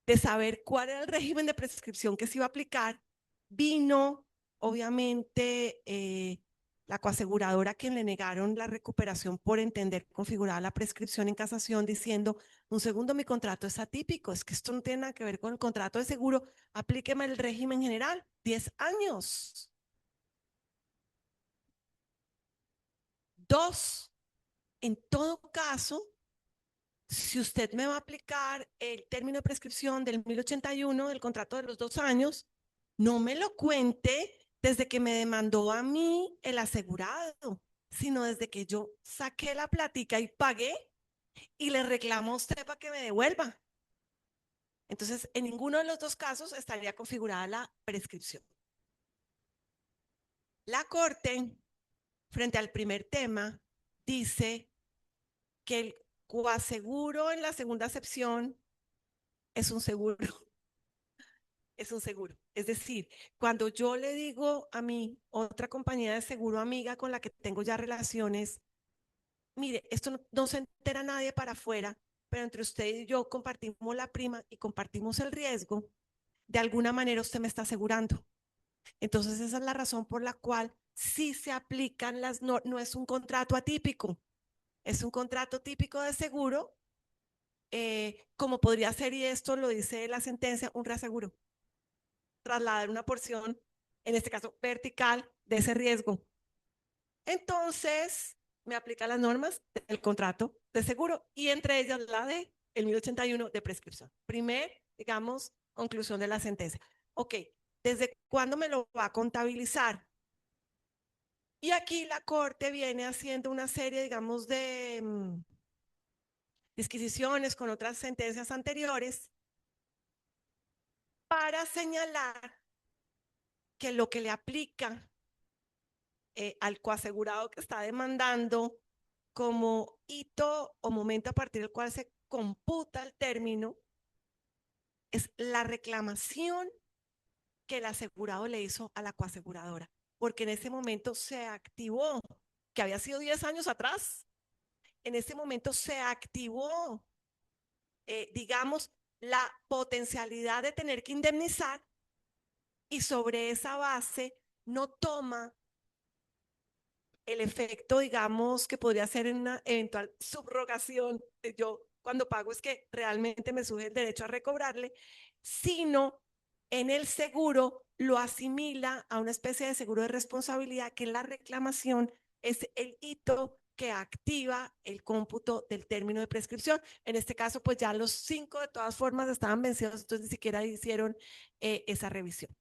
de saber cuál era el régimen de prescripción que se iba a aplicar, vino, obviamente, la coaseguradora a quien le negaron la recuperación por entender configurada la prescripción en casación, diciendo, un segundo, mi contrato es atípico, es que esto no tiene nada que ver con el contrato de seguro, aplíqueme el régimen general, 10 años. Dos, en todo caso, si usted me va a aplicar el término de prescripción del 1081 del contrato de los 2 años, no me lo cuente desde que me demandó a mí el asegurado, sino desde que yo saqué la plática y pagué y le reclamo a usted para que me devuelva. Entonces, en ninguno de los dos casos estaría configurada la prescripción. La Corte, frente al primer tema, dice que el coaseguro en la segunda acepción es un seguro. Es un seguro. Es decir, cuando yo le digo a mi otra compañía de seguro amiga con la que tengo ya relaciones, mire, esto no se entera nadie para afuera, pero entre usted y yo compartimos la prima y compartimos el riesgo, de alguna manera usted me está asegurando. Entonces esa es la razón por la cual sí se aplican no es un contrato atípico, es un contrato típico de seguro, como podría ser, y esto lo dice la sentencia, un reaseguro. Trasladar una porción, en este caso vertical, de ese riesgo. Entonces, me aplica las normas del contrato de seguro y entre ellas la de el 1081 de prescripción. Primer, digamos, conclusión de la sentencia. Ok, ¿desde cuándo me lo va a contabilizar? Y aquí la Corte viene haciendo una serie, digamos, de disquisiciones con otras sentencias anteriores para señalar que lo que le aplica al coasegurado que está demandando como hito o momento a partir del cual se computa el término es la reclamación que el asegurado le hizo a la coaseguradora, porque en ese momento se activó, que había sido 10 años atrás, en ese momento se activó, digamos, la potencialidad de tener que indemnizar y sobre esa base no toma el efecto, digamos, que podría ser en una eventual subrogación. Yo cuando pago es que realmente me surge el derecho a recobrarle, sino en el seguro lo asimila a una especie de seguro de responsabilidad que en la reclamación es el hito que activa el cómputo del término de prescripción. En este caso, pues ya los 5 de todas formas estaban vencidos, entonces ni siquiera hicieron esa revisión.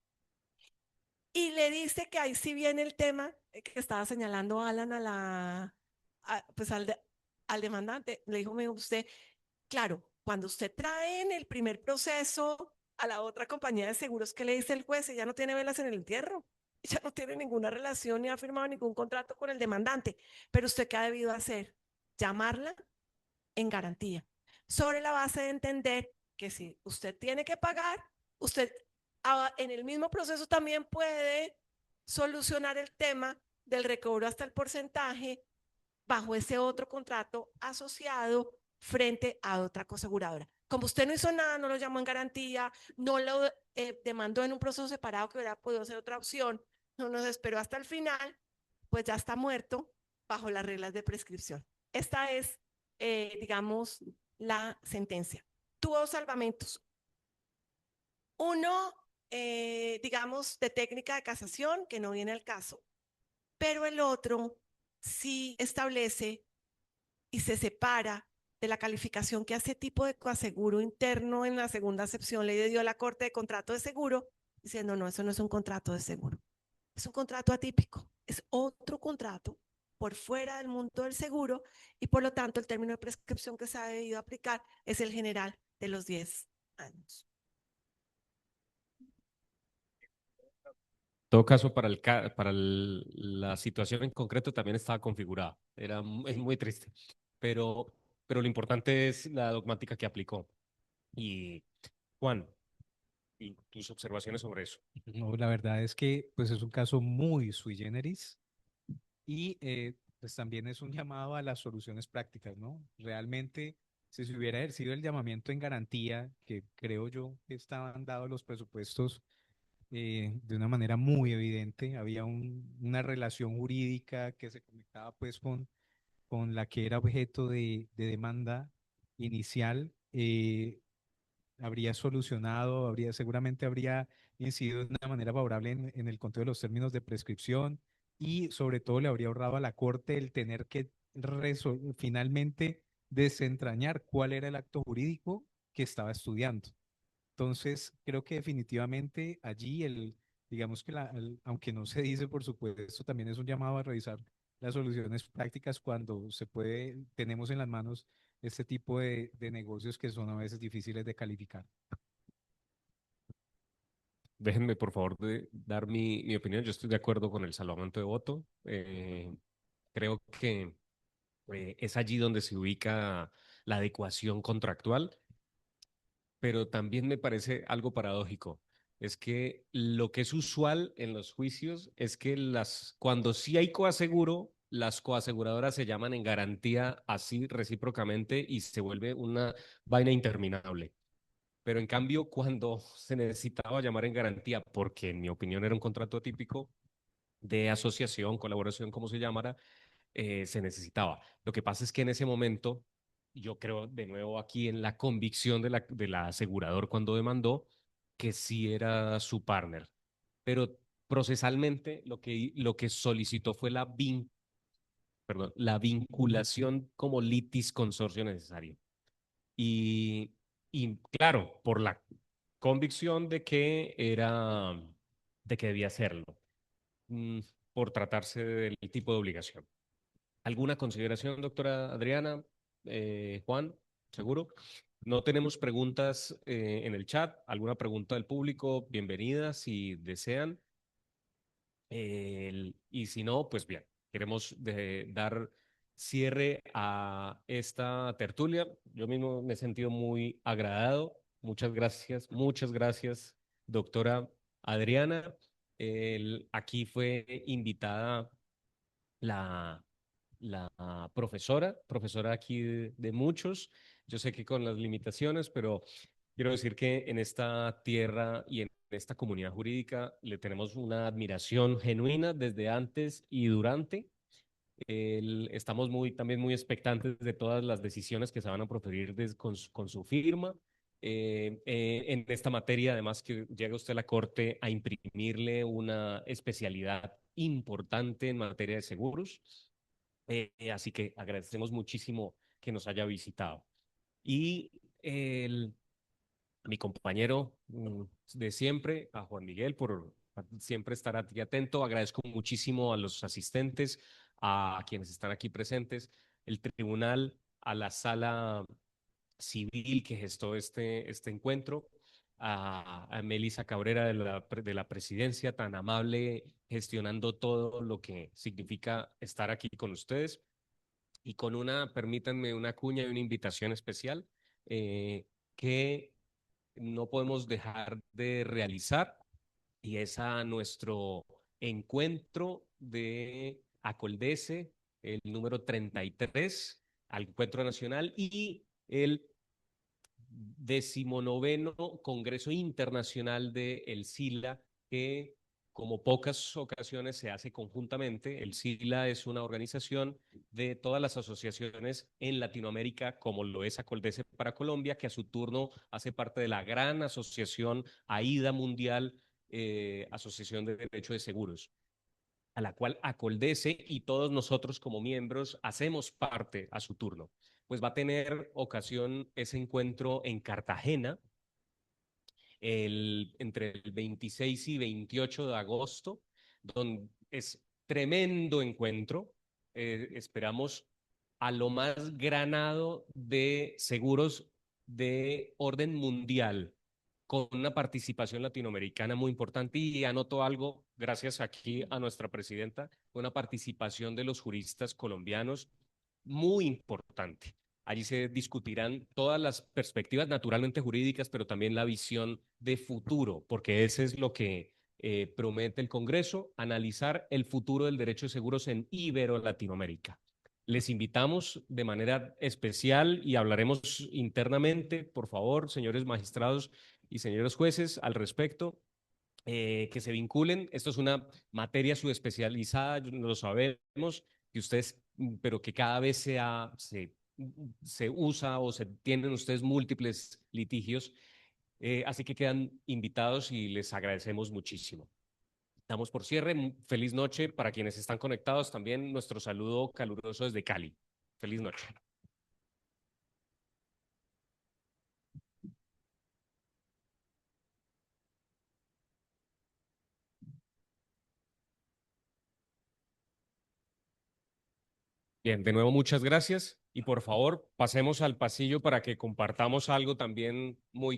Y le dice que ahí sí viene el tema que estaba señalando Alan pues al demandante. Le dijo, usted, claro, cuando usted trae en el primer proceso a la otra compañía de seguros, ¿qué le dice el juez? Ella no tiene velas en el entierro. Ella no tiene ninguna relación ni ha firmado ningún contrato con el demandante. Pero usted, ¿qué ha debido hacer? Llamarla en garantía, sobre la base de entender que si usted tiene que pagar, usted en el mismo proceso también puede solucionar el tema del recobro hasta el porcentaje bajo ese otro contrato asociado frente a otra coaseguradora. Como usted no hizo nada, no lo llamó en garantía, no lo demandó en un proceso separado que hubiera podido ser otra opción, no nos esperó hasta el final, pues ya está muerto bajo las reglas de prescripción. Esta es, digamos, la sentencia. Tuvo salvamentos. Uno, digamos, de técnica de casación, que no viene al caso, pero el otro sí establece y se separa de la calificación que hace tipo de coaseguro interno en la segunda acepción le dio a la Corte de Contrato de Seguro, diciendo, no, eso no es un contrato de seguro, es un contrato atípico, es otro contrato por fuera del mundo del seguro y por lo tanto el término de prescripción que se ha debido aplicar es el general de los 10 años. En todo caso, la situación en concreto también estaba configurada. Es muy triste. Pero lo importante es la dogmática que aplicó. Y Juan, y tus observaciones sobre eso. No, la verdad es que pues es un caso muy sui generis y pues también es un llamado a las soluciones prácticas, ¿no? Realmente, si se hubiera ejercido el llamamiento en garantía, que creo yo que estaban dados los presupuestos de una manera muy evidente, había una relación jurídica que se conectaba pues con la que era objeto de demanda inicial, habría solucionado, seguramente habría incidido de una manera favorable en el conteo de los términos de prescripción y sobre todo le habría ahorrado a la Corte el tener que finalmente desentrañar cuál era el acto jurídico que estaba estudiando. Entonces, creo que definitivamente allí digamos que aunque no se dice, por supuesto, también es un llamado a revisar las soluciones prácticas cuando tenemos en las manos este tipo de negocios que son a veces difíciles de calificar. Déjenme, por favor, dar mi opinión. Yo estoy de acuerdo con el salvamento de voto. Creo que es allí donde se ubica la adecuación contractual, pero también me parece algo paradójico. Es que lo que es usual en los juicios es que cuando sí hay coaseguro, las coaseguradoras se llaman en garantía así recíprocamente y se vuelve una vaina interminable. Pero en cambio, cuando se necesitaba llamar en garantía, porque en mi opinión era un contrato atípico de asociación, colaboración, como se llamara, se necesitaba. Lo que pasa es que en ese momento, yo creo de nuevo aquí en la convicción de la asegurador cuando demandó que sí era su partner, pero procesalmente lo que solicitó fue la vinculación como litis consorcio necesario. Y, y claro, por la convicción de que debía hacerlo, mm, por tratarse del tipo de obligación. ¿Alguna consideración, doctora Adriana? Juan, ¿seguro? No tenemos preguntas en el chat. ¿Alguna pregunta del público? Bienvenidas si desean. Y si no, pues bien, queremos dar cierre a esta tertulia. Yo mismo me he sentido muy agradado. Muchas gracias, doctora Adriana. Aquí fue invitada la, la profesora aquí de muchos. Yo sé que con las limitaciones, pero quiero decir que en esta tierra y en esta comunidad jurídica le tenemos una admiración genuina desde antes y durante. Estamos también muy expectantes de todas las decisiones que se van a proferir con su firma. En esta materia, además, que llega usted a la Corte a imprimirle una especialidad importante en materia de seguros. Así que agradecemos muchísimo que nos haya visitado. Y mi compañero de siempre, a Juan Miguel, por siempre estar aquí atento. Agradezco muchísimo a los asistentes, a quienes están aquí presentes, el tribunal, a la sala civil que gestó este encuentro, a Melissa Cabrera de la presidencia, tan amable, gestionando todo lo que significa estar aquí con ustedes. Y con permítanme una cuña y una invitación especial que no podemos dejar de realizar, y es a nuestro encuentro de Acoldece, el número 33, al encuentro nacional, y el 19º Congreso Internacional de el SILA, que como pocas ocasiones se hace conjuntamente. El SILA es una organización de todas las asociaciones en Latinoamérica, como lo es Acoldece para Colombia, que a su turno hace parte de la gran asociación AIDA Mundial, Asociación de Derecho de Seguros, a la cual Acoldece y todos nosotros como miembros hacemos parte a su turno. Pues va a tener ocasión ese encuentro en Cartagena entre el 26 y 28 de agosto, donde es tremendo encuentro. Esperamos a lo más granado de seguros de orden mundial, con una participación latinoamericana muy importante, y anoto algo, gracias aquí a nuestra presidenta, una participación de los juristas colombianos muy importante. Allí se discutirán todas las perspectivas naturalmente jurídicas, pero también la visión de futuro, porque ese es lo que promete el Congreso, analizar el futuro del derecho de seguros en Ibero-Latinoamérica. Les invitamos de manera especial y hablaremos internamente, por favor, señores magistrados y señores jueces, al respecto, que se vinculen. Esto es una materia subespecializada, lo sabemos, que ustedes, pero que cada vez se usa o se tienen ustedes múltiples litigios. Así que quedan invitados y les agradecemos muchísimo. Damos por cierre. Feliz noche para quienes están conectados. También nuestro saludo caluroso desde Cali. Feliz noche. Bien, de nuevo muchas gracias, y por favor pasemos al pasillo para que compartamos algo también muy